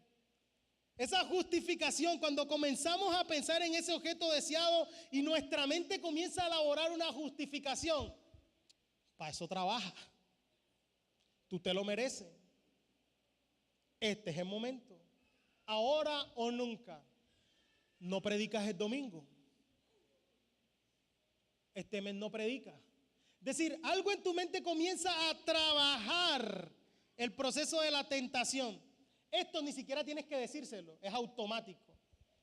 Esa justificación, cuando comenzamos a pensar en ese objeto deseado y nuestra mente comienza a elaborar una justificación, para eso trabaja. Tú te lo mereces. Este es el momento. Ahora o nunca. No predicas el domingo. Este mes no predicas. Es decir, algo en tu mente comienza a trabajar el proceso de la tentación. Esto ni siquiera tienes que decírselo, es automático.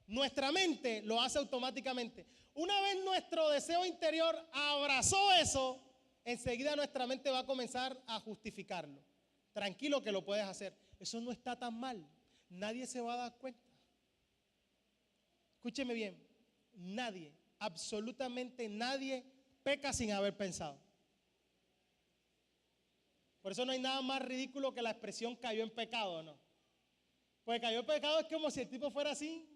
Nuestra mente lo hace automáticamente. Una vez nuestro deseo interior abrazó eso, enseguida nuestra mente va a comenzar a justificarlo. Tranquilo que lo puedes hacer. Eso no está tan mal. Nadie se va a dar cuenta. Escúcheme bien. Nadie, absolutamente nadie peca sin haber pensado. Por eso no hay nada más ridículo que la expresión cayó en pecado, ¿no? Porque cayó en pecado es como si el tipo fuera así.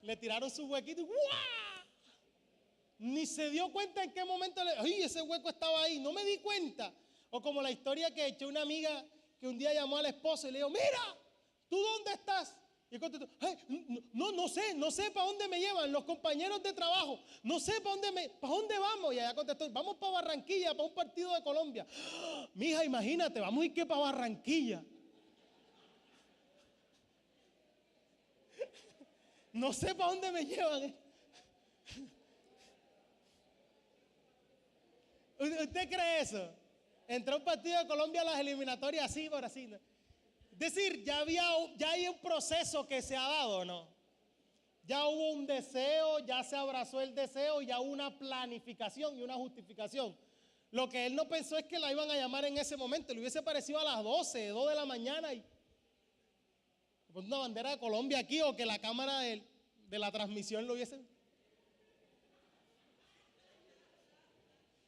Le tiraron su huequito y ¡guau! Ni se dio cuenta en qué momento ¡ay! Ese hueco estaba ahí, no me di cuenta. O como la historia que echó una amiga que un día llamó al esposo y le dijo, mira, ¿tú dónde estás? Y él contestó, no sé para dónde me llevan los compañeros de trabajo, no sé para dónde vamos. Y ella contestó, vamos para Barranquilla, para un partido de Colombia. ¡Ah! Mija, imagínate, vamos a ir que para Barranquilla. No sé para dónde me llevan. ¿Usted cree eso? Entró un partido de Colombia a las eliminatorias así por así, ¿no? Es decir, ya hay un proceso que se ha dado, ¿no? Ya hubo un deseo, ya se abrazó el deseo, ya hubo una planificación y una justificación. Lo que él no pensó es que la iban a llamar en ese momento. Le hubiese parecido a las 12, 2 de la mañana y con una bandera de Colombia aquí o que la cámara de la transmisión lo hubiese.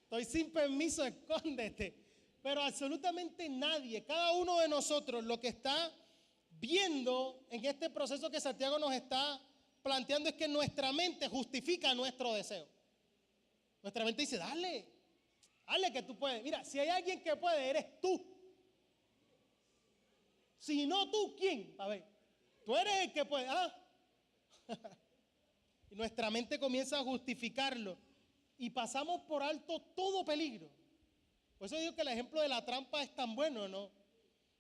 Estoy sin permiso, escóndete. Pero absolutamente nadie, cada uno de nosotros, lo que está viendo en este proceso que Santiago nos está planteando es que nuestra mente justifica nuestro deseo. Nuestra mente dice, dale que tú puedes. Mira, si hay alguien que puede, eres tú. Si no tú, ¿quién? A ver, tú eres el que puede. Y nuestra mente comienza a justificarlo y pasamos por alto todo peligro. Por eso digo que el ejemplo de la trampa es tan bueno, ¿no?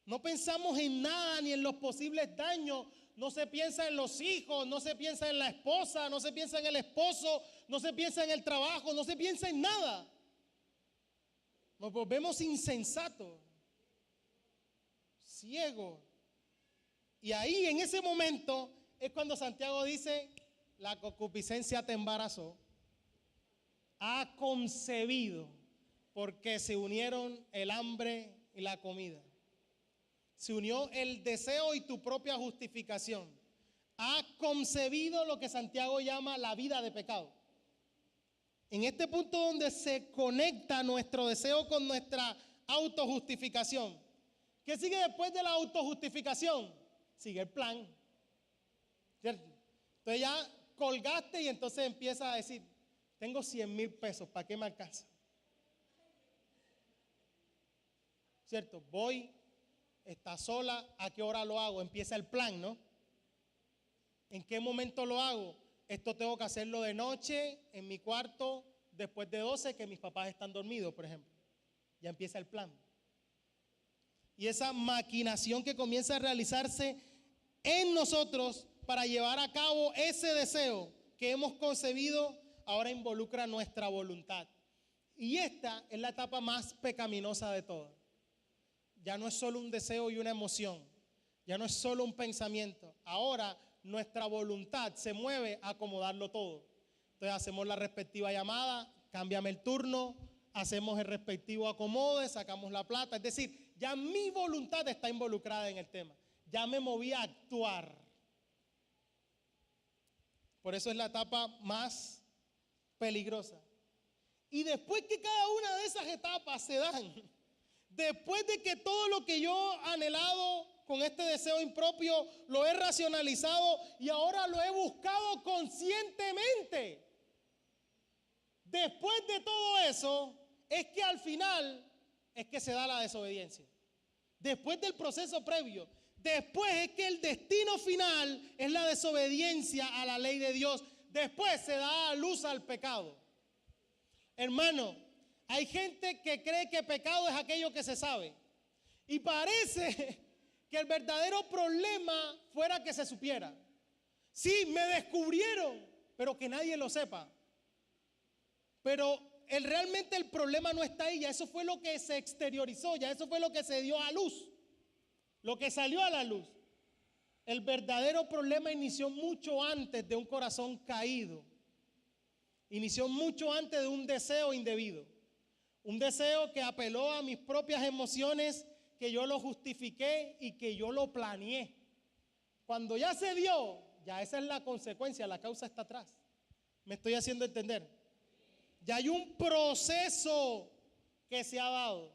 No pensamos en nada ni en los posibles daños no se piensa en los hijos, no se piensa en la esposa, no se piensa en el esposo, no se piensa en el trabajo, no se piensa en nada. Nos volvemos insensatos, ciegos. Y ahí en ese momento es cuando Santiago dice, la concupiscencia te embarazó, ha concebido, porque se unieron el hambre y la comida. Se unió el deseo y tu propia justificación. Ha concebido lo que Santiago llama la vida de pecado. En este punto donde se conecta nuestro deseo con nuestra autojustificación. ¿Qué sigue después de la autojustificación? Sigue el plan. ¿Cierto? Entonces ya colgaste y entonces empiezas a decir, tengo 100,000 pesos, ¿para qué me alcanza? ¿Cierto? Voy, está sola, ¿a qué hora lo hago? Empieza el plan, ¿no? ¿En qué momento lo hago? Esto tengo que hacerlo de noche, en mi cuarto, después de 12, que mis papás están dormidos, por ejemplo. Ya empieza el plan. Y esa maquinación que comienza a realizarse en nosotros para llevar a cabo ese deseo que hemos concebido, ahora involucra nuestra voluntad. Y esta es la etapa más pecaminosa de todas. Ya no es solo un deseo y una emoción, ya no es solo un pensamiento. Ahora nuestra voluntad se mueve a acomodarlo todo. Entonces hacemos la respectiva llamada, cámbiame el turno, hacemos el respectivo acomode, sacamos la plata. Es decir, ya mi voluntad está involucrada en el tema. Ya me moví a actuar. Por eso es la etapa más peligrosa. Y después que cada una de esas etapas se dan, después de que todo lo que yo he anhelado con este deseo impropio lo he racionalizado y ahora lo he buscado conscientemente, después de todo eso es que al final es que se da la desobediencia. Después del proceso previo, después es que el destino final es la desobediencia a la ley de Dios. Después se da a luz al pecado. Hermano, hay gente que cree que pecado es aquello que se sabe. Y parece que el verdadero problema fuera que se supiera. Sí, me descubrieron, pero que nadie lo sepa. Pero realmente el problema no está ahí, ya eso fue lo que se exteriorizó, ya eso fue lo que se dio a luz, lo que salió a la luz. El verdadero problema inició mucho antes de un corazón caído, inició mucho antes de un deseo indebido, un deseo que apeló a mis propias emociones, que yo lo justifiqué y que yo lo planeé. Cuando ya se dio, ya esa es la consecuencia, la causa está atrás. ¿Me estoy haciendo entender? Ya hay un proceso que se ha dado.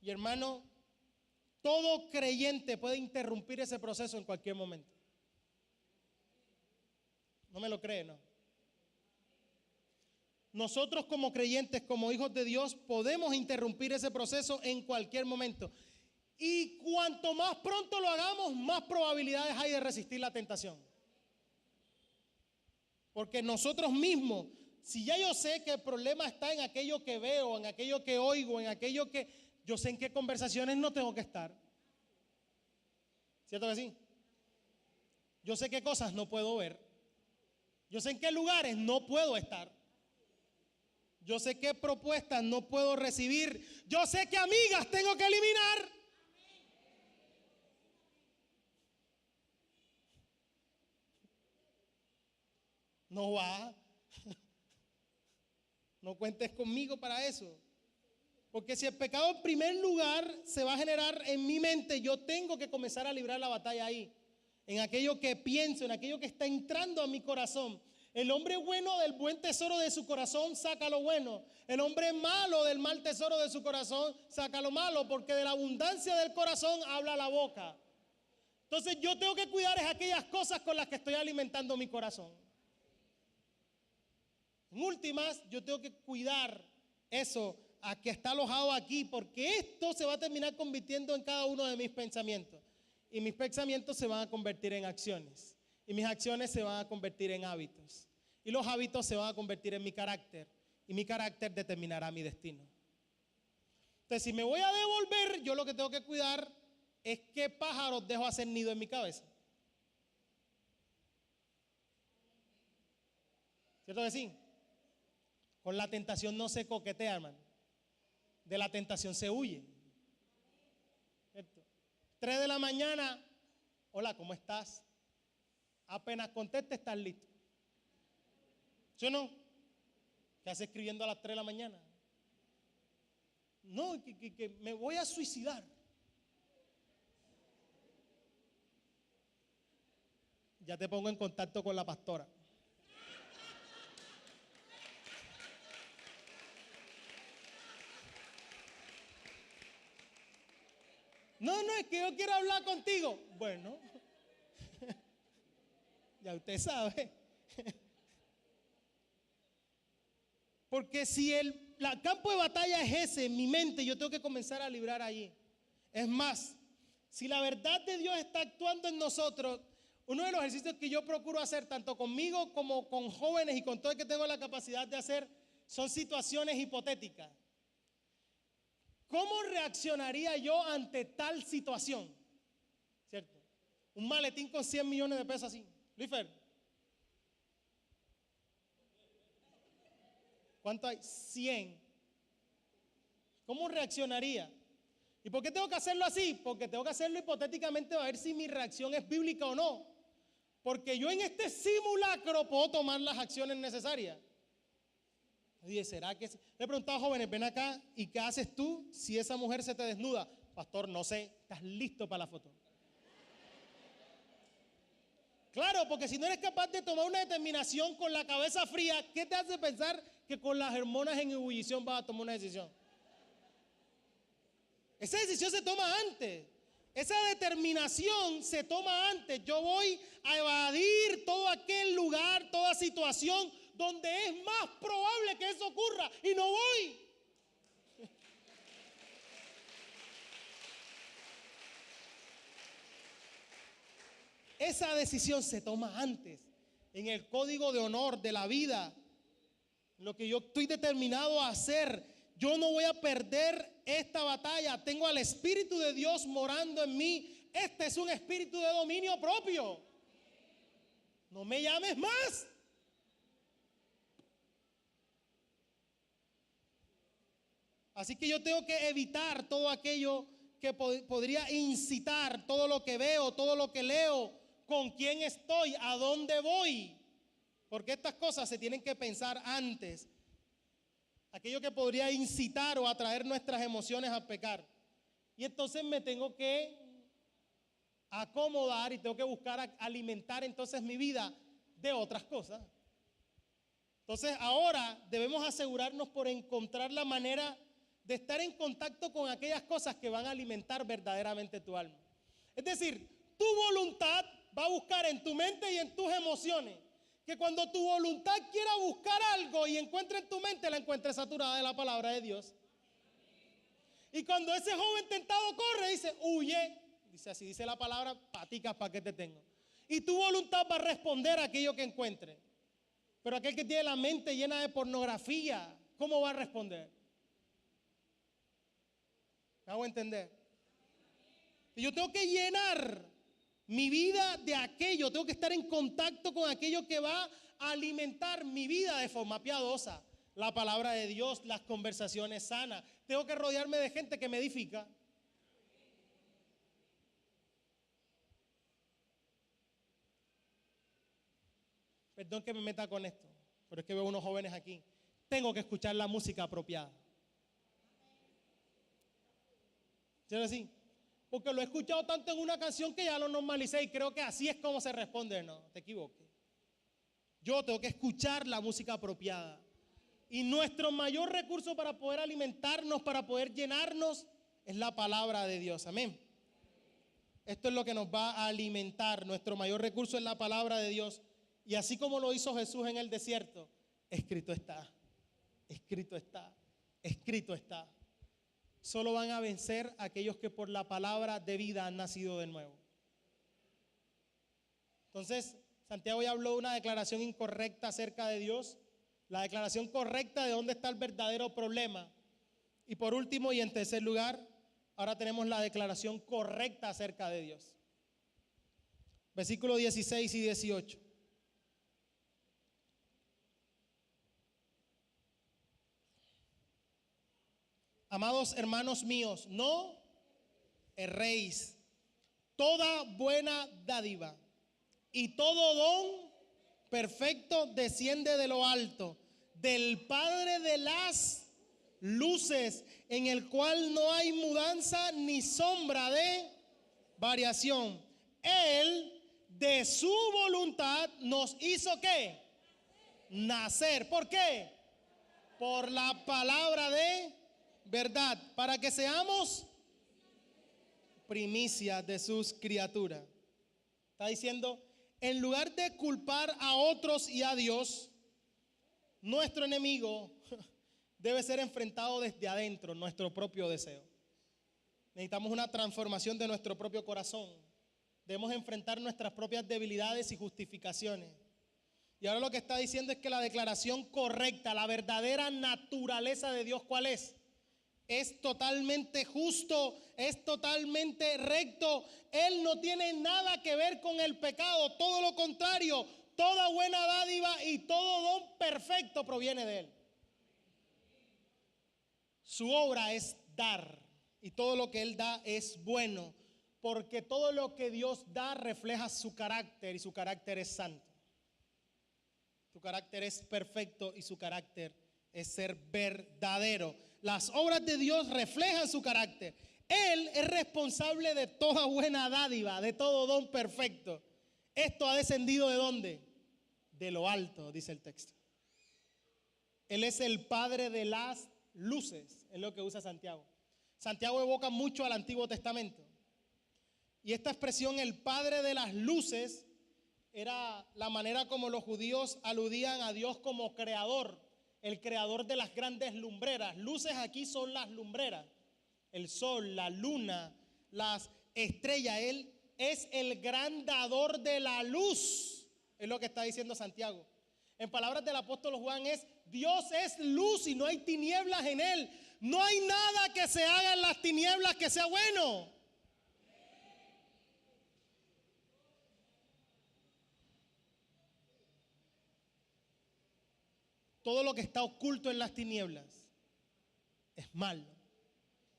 Y hermano, todo creyente puede interrumpir ese proceso en cualquier momento. ¿No me lo cree, no? Nosotros como creyentes, como hijos de Dios, podemos interrumpir ese proceso en cualquier momento. Y cuanto más pronto lo hagamos, más probabilidades hay de resistir la tentación. Porque nosotros mismos, si ya yo sé que el problema está en aquello que veo, en aquello que oigo, en aquello que yo sé en qué conversaciones no tengo que estar. ¿Cierto que sí? Yo sé qué cosas no puedo ver. Yo sé en qué lugares no puedo estar. Yo sé qué propuestas no puedo recibir. Yo sé qué amigas tengo que eliminar. No va. No cuentes conmigo para eso. Porque si el pecado en primer lugar se va a generar en mi mente, yo tengo que comenzar a librar la batalla ahí. En aquello que pienso, en aquello que está entrando a mi corazón. El hombre bueno del buen tesoro de su corazón saca lo bueno. El hombre malo del mal tesoro de su corazón saca lo malo, porque de la abundancia del corazón habla la boca. Entonces yo tengo que cuidar es aquellas cosas con las que estoy alimentando mi corazón. En últimas, yo tengo que cuidar eso a que está alojado aquí, porque esto se va a terminar convirtiendo en cada uno de mis pensamientos. Y mis pensamientos se van a convertir en acciones. Y mis acciones se van a convertir en hábitos. Y los hábitos se van a convertir en mi carácter. Y mi carácter determinará mi destino. Entonces, si me voy a devolver, yo lo que tengo que cuidar es qué pájaros dejo hacer nido en mi cabeza. ¿Cierto que sí? Con la tentación no se coquetea, hermano. De la tentación se huye. ¿Cierto? 3 de la mañana, hola, ¿cómo estás? Apenas conteste, estás listo. ¿Sí o no? ¿Qué hace escribiendo a las 3 de la mañana? No, que me voy a suicidar. Ya te pongo en contacto con la pastora. No, es que yo quiero hablar contigo. Bueno, ya usted sabe. Porque si el campo de batalla es ese, en mi mente, yo tengo que comenzar a librar allí. Es más, si la verdad de Dios está actuando en nosotros, uno de los ejercicios que yo procuro hacer, tanto conmigo como con jóvenes y con todo el que tengo la capacidad de hacer, son situaciones hipotéticas. ¿Cómo reaccionaría yo ante tal situación? ¿Cierto? Un maletín con 100 millones de pesos así. Luisfer, ¿cuánto hay? 100. ¿Cómo reaccionaría? ¿Y por qué tengo que hacerlo así? Porque tengo que hacerlo hipotéticamente a ver si mi reacción es bíblica o no. Porque yo en este simulacro puedo tomar las acciones necesarias. Oye, ¿será que? Le he preguntado a jóvenes, ven acá, ¿y qué haces tú si esa mujer se te desnuda? Pastor, no sé, ¿estás listo para la foto? Claro, porque si no eres capaz de tomar una determinación con la cabeza fría, ¿qué te hace pensar que con las hormonas en ebullición vas a tomar una decisión? Esa decisión se toma antes. Esa determinación se toma antes. Yo voy a evadir todo aquel lugar, toda situación donde es más probable que eso ocurra y no voy. Esa decisión se toma antes, en el código de honor de la vida, lo que yo estoy determinado a hacer. Yo no voy a perder esta batalla. Tengo al Espíritu de Dios morando en mí. Este es un espíritu de dominio propio. No me llames más. Así que yo tengo que evitar todo aquello que podría incitar, todo lo que veo, todo lo que leo, con quién estoy, a dónde voy. Porque estas cosas se tienen que pensar antes. Aquello que podría incitar o atraer nuestras emociones a pecar. Y entonces me tengo que acomodar y tengo que buscar alimentar entonces mi vida de otras cosas. Entonces ahora debemos asegurarnos por encontrar la manera de estar en contacto con aquellas cosas que van a alimentar verdaderamente tu alma. Es decir, tu voluntad va a buscar en tu mente y en tus emociones. Que cuando tu voluntad quiera buscar algo y encuentre en tu mente, la encuentre saturada de la palabra de Dios. Y cuando ese joven tentado corre, dice, huye. Dice así, dice la palabra, paticas, ¿para qué te tengo? Y tu voluntad va a responder a aquello que encuentre. Pero aquel que tiene la mente llena de pornografía, ¿cómo va a responder? ¿Me hago entender? Y yo tengo que llenar mi vida de aquello, tengo que estar en contacto con aquello que va a alimentar mi vida de forma piadosa. La palabra de Dios, las conversaciones sanas. Tengo que rodearme de gente que me edifica. Perdón que me meta con esto, pero es que veo unos jóvenes aquí. Tengo que escuchar la música apropiada. ¿Sí es así? Porque lo he escuchado tanto en una canción que ya lo normalicé y creo que así es como se responde. No, te equivoques. Yo tengo que escuchar la música apropiada. Y nuestro mayor recurso para poder alimentarnos, para poder llenarnos, es la palabra de Dios. Amén. Esto es lo que nos va a alimentar. Nuestro mayor recurso es la palabra de Dios. Y así como lo hizo Jesús en el desierto, escrito está, escrito está, escrito está. Solo van a vencer aquellos que por la palabra de vida han nacido de nuevo. Entonces, Santiago ya habló de una declaración incorrecta acerca de Dios, la declaración correcta de dónde está el verdadero problema. Y por último y en tercer lugar, ahora tenemos la declaración correcta acerca de Dios. Versículos 16 y 18. Amados hermanos míos, no erréis. Toda buena dádiva y todo don perfecto desciende de lo alto, del Padre de las luces, en el cual no hay mudanza ni sombra de variación. Él de su voluntad nos hizo ¿qué? Nacer. ¿Por qué? Por la palabra de verdad, para que seamos primicias de sus criaturas. Está diciendo, en lugar de culpar a otros y a Dios, nuestro enemigo debe ser enfrentado desde adentro, nuestro propio deseo. Necesitamos una transformación de nuestro propio corazón. Debemos enfrentar nuestras propias debilidades y justificaciones. Y ahora lo que está diciendo es que la declaración correcta, la verdadera naturaleza de Dios, ¿cuál es? Es totalmente justo, es totalmente recto. Él no tiene nada que ver con el pecado, todo lo contrario. Toda buena dádiva y todo don perfecto proviene de Él. Su obra es dar, y todo lo que Él da es bueno, porque todo lo que Dios da refleja su carácter, y su carácter es santo. Su carácter es perfecto y su carácter es ser verdadero. Las obras de Dios reflejan su carácter. Él es responsable de toda buena dádiva, de todo don perfecto. Esto ha descendido ¿de dónde? De lo alto, dice el texto. Él es el Padre de las luces, es lo que usa Santiago. Santiago evoca mucho al Antiguo Testamento. Y esta expresión, el Padre de las luces, era la manera como los judíos aludían a Dios como creador, el creador de las grandes lumbreras. Luces aquí son las lumbreras, el sol, la luna, las estrellas. Él es el gran dador de la luz, es lo que está diciendo Santiago. En palabras del apóstol Juan es: Dios es luz y no hay tinieblas en Él. No hay nada que se haga en las tinieblas que sea bueno. Todo lo que está oculto en las tinieblas es malo.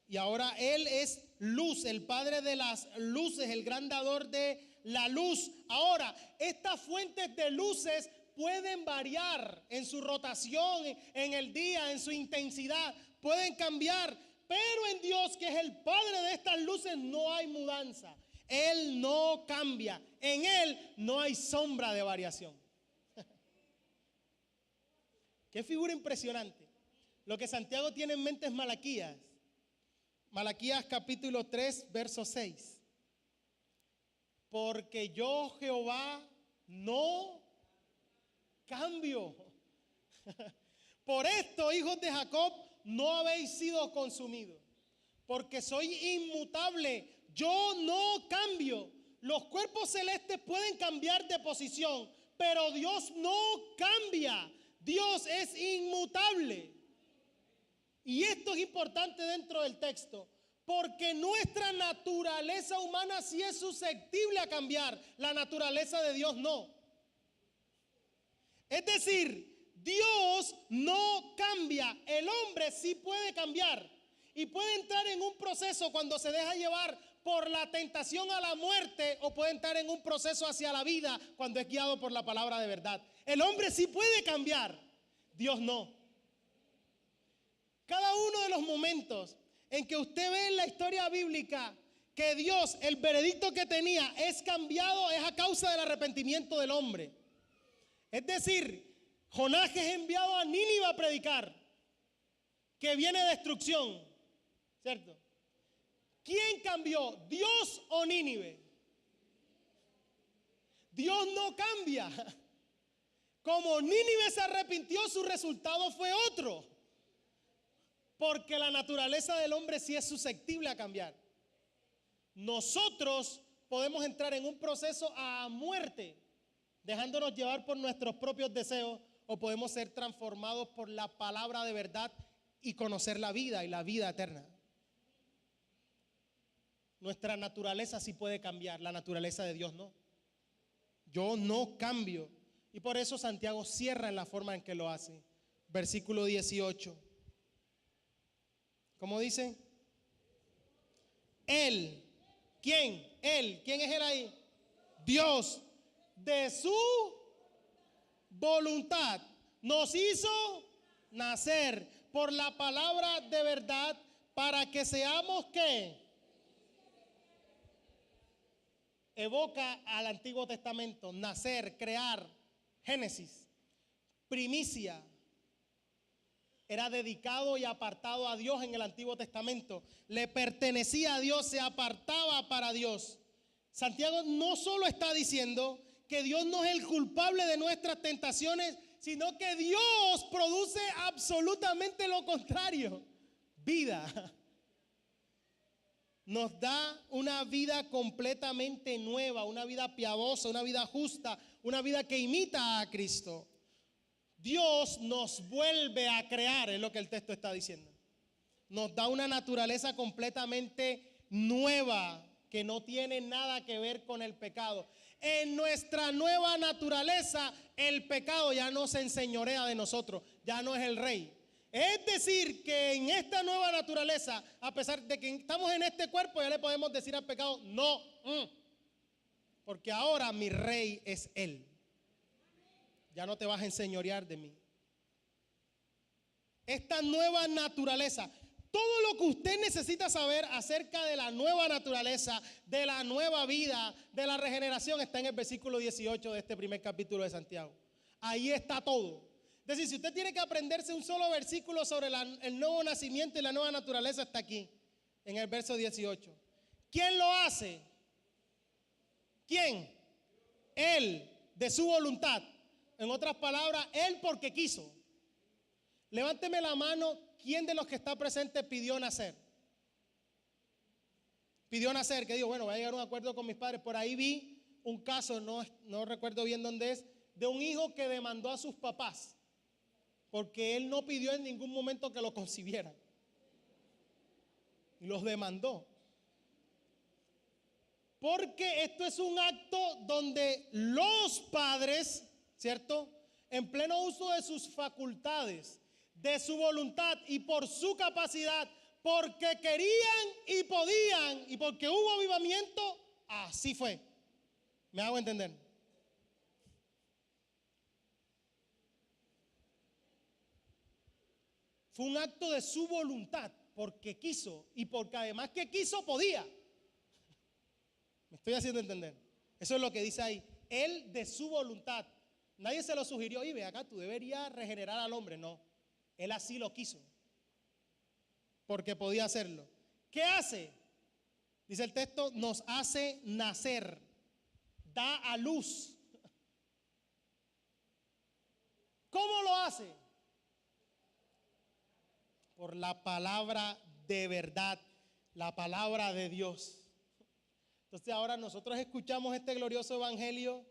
Y ahora Él es luz, el Padre de las luces, el gran dador de la luz. Ahora, estas fuentes de luces pueden variar en su rotación, en el día, en su intensidad. Pueden cambiar, pero en Dios, que es el Padre de estas luces, no hay mudanza. Él no cambia. En Él no hay sombra de variación. Qué figura impresionante. Lo que Santiago tiene en mente es Malaquías. Malaquías capítulo 3, verso 6. Porque yo, Jehová, no cambio. Por esto, hijos de Jacob, no habéis sido consumidos. Porque soy inmutable. Yo no cambio. Los cuerpos celestes pueden cambiar de posición, pero Dios no cambia. Dios es inmutable. Y esto es importante dentro del texto, porque nuestra naturaleza humana sí es susceptible a cambiar, la naturaleza de Dios no. Es decir, Dios no cambia, el hombre sí puede cambiar y puede entrar en un proceso cuando se deja llevar por la tentación a la muerte, o puede entrar en un proceso hacia la vida cuando es guiado por la palabra de verdad. El hombre sí puede cambiar, Dios no. Cada uno de los momentos en que usted ve en la historia bíblica que Dios, el veredicto que tenía es cambiado, es a causa del arrepentimiento del hombre. Es decir, Jonás es enviado a Nínive a predicar que viene destrucción, ¿cierto? ¿Quién cambió, Dios o Nínive? Dios no cambia. Como Nínive se arrepintió, su resultado fue otro. Porque la naturaleza del hombre sí es susceptible a cambiar. Nosotros podemos entrar en un proceso a muerte, dejándonos llevar por nuestros propios deseos, o podemos ser transformados por la palabra de verdad y conocer la vida y la vida eterna. Nuestra naturaleza sí puede cambiar, la naturaleza de Dios no. Yo no cambio. Y por eso Santiago cierra en la forma en que lo hace. Versículo 18. ¿Cómo dice? Él. ¿Quién? Él. ¿Quién es él ahí? Dios. De su voluntad nos hizo nacer por la palabra de verdad para que seamos ¿qué? Evoca al Antiguo Testamento, nacer, crear, Génesis, primicia. Era dedicado y apartado a Dios en el Antiguo Testamento. Le pertenecía a Dios, se apartaba para Dios. Santiago no solo está diciendo que Dios no es el culpable de nuestras tentaciones, sino que Dios produce absolutamente lo contrario, vida. Nos da una vida completamente nueva, una vida piadosa, una vida justa, una vida que imita a Cristo. Dios nos vuelve a crear, es lo que el texto está diciendo. Nos da una naturaleza completamente nueva que no tiene nada que ver con el pecado. En nuestra nueva naturaleza, el pecado ya no se enseñorea de nosotros, ya no es el rey. Es decir, que en esta nueva naturaleza, a pesar de que estamos en este cuerpo, ya le podemos decir al pecado, no, porque ahora mi rey es Él. Ya no te vas a enseñorear de mí. Esta nueva naturaleza, todo lo que usted necesita saber acerca de la nueva naturaleza, de la nueva vida, de la regeneración, está en el versículo 18 de este primer capítulo de Santiago. Ahí está todo. Es decir, si usted tiene que aprenderse un solo versículo sobre el nuevo nacimiento y la nueva naturaleza, está aquí, en el verso 18. ¿Quién lo hace? ¿Quién? Él, de su voluntad. En otras palabras, Él porque quiso. Levánteme la mano, ¿quién de los que está presente pidió nacer? Pidió nacer, que digo, bueno, voy a llegar a un acuerdo con mis padres. Por ahí vi un caso, no recuerdo bien dónde es, de un hijo que demandó a sus papás porque él no pidió en ningún momento que lo concibieran. Y los demandó. Porque esto es un acto donde los padres, ¿cierto?, en pleno uso de sus facultades, de su voluntad y por su capacidad, porque querían y podían y porque hubo avivamiento, así fue. ¿Me hago entender? Fue un acto de su voluntad, porque quiso y porque además que quiso podía. ¿Me estoy haciendo entender? Eso es lo que dice ahí. Él de su voluntad. Nadie se lo sugirió, y ve acá, tú deberías regenerar al hombre. No, él así lo quiso, porque podía hacerlo. ¿Qué hace? Dice el texto, nos hace nacer, da a luz. ¿Cómo lo hace? Por la palabra de verdad, la palabra de Dios. Entonces ahora nosotros escuchamos este glorioso evangelio.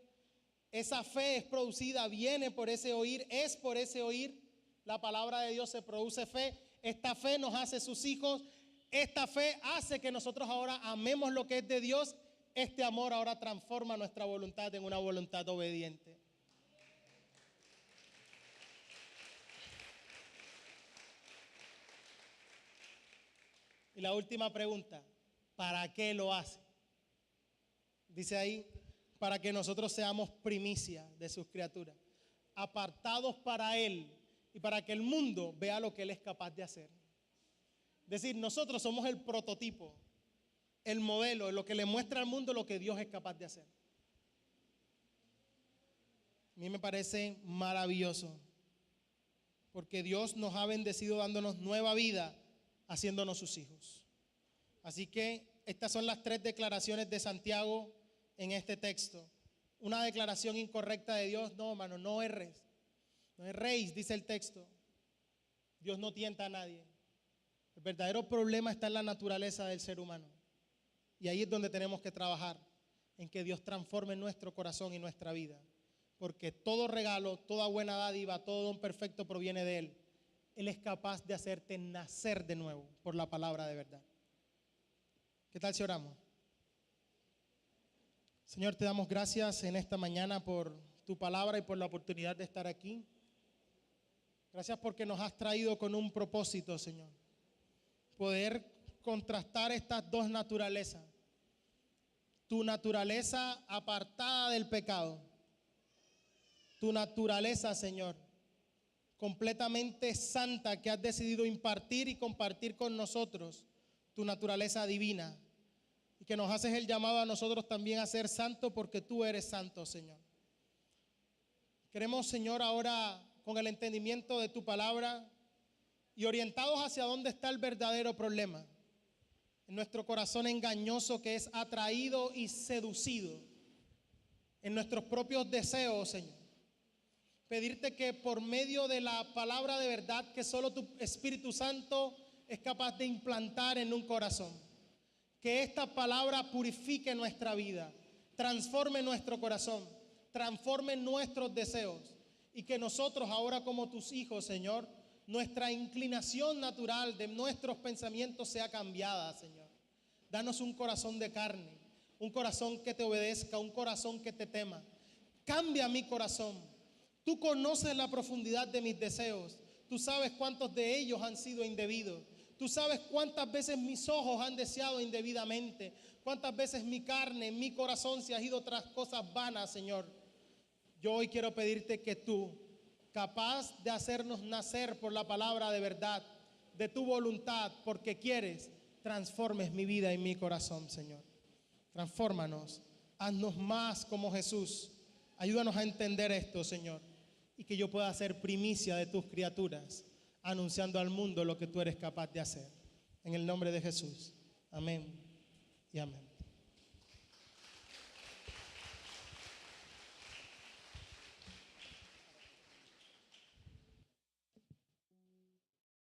Esa fe es producida, viene por ese oír, es por ese oír. La palabra de Dios se produce fe. Esta fe nos hace sus hijos. Esta fe hace que nosotros ahora amemos lo que es de Dios. Este amor ahora transforma nuestra voluntad en una voluntad obediente. Y la última pregunta, ¿para qué lo hace? Dice ahí, para que nosotros seamos primicia de sus criaturas, apartados para Él y para que el mundo vea lo que Él es capaz de hacer. Es decir, nosotros somos el prototipo, el modelo, lo que le muestra al mundo lo que Dios es capaz de hacer. A mí me parece maravilloso, porque Dios nos ha bendecido dándonos nueva vida, haciéndonos sus hijos. Así que estas son las 3 declaraciones de Santiago en este texto. Una declaración incorrecta de Dios, no, hermano, no erres. No erréis, dice el texto. Dios no tienta a nadie. El verdadero problema está en la naturaleza del ser humano. Y ahí es donde tenemos que trabajar, en que Dios transforme nuestro corazón y nuestra vida. Porque todo regalo, toda buena dádiva, todo don perfecto proviene de Él. Él es capaz de hacerte nacer de nuevo por la palabra de verdad. ¿Qué tal si oramos? Señor, te damos gracias en esta mañana por tu palabra y por la oportunidad de estar aquí. Gracias porque nos has traído con un propósito, Señor. poder contrastar estas dos naturalezas. Tu naturaleza apartada del pecado. Tu naturaleza, Señor, completamente santa, que has decidido impartir y compartir con nosotros. Tu naturaleza divina. Y que nos haces el llamado a nosotros también a ser santos, porque tú eres santo, Señor. Queremos, Señor, ahora con el entendimiento de tu palabra y orientados hacia dónde está el verdadero problema. En nuestro corazón engañoso, que es atraído y seducido en nuestros propios deseos, Señor. Pedirte que por medio de la palabra de verdad que solo tu Espíritu Santo es capaz de implantar en un corazón, que esta palabra purifique nuestra vida, transforme nuestro corazón, transforme nuestros deseos, y que nosotros ahora, como tus hijos, Señor, nuestra inclinación natural de nuestros pensamientos sea cambiada, Señor. Danos un corazón de carne, un corazón que te obedezca, un corazón que te tema. Cambia mi corazón. Tú conoces la profundidad de mis deseos. Tú sabes cuántos de ellos han sido indebidos. Tú sabes cuántas veces mis ojos han deseado indebidamente. Cuántas veces mi carne, mi corazón se ha ido tras cosas vanas, Señor. Yo hoy quiero pedirte que tú, capaz de hacernos nacer por la palabra de verdad, de tu voluntad, porque quieres, transformes mi vida y mi corazón, Señor. Transfórmanos, haznos más como Jesús. Ayúdanos a entender esto, Señor, y que yo pueda ser primicia de tus criaturas, anunciando al mundo lo que tú eres capaz de hacer. En el nombre de Jesús. Amén y amén.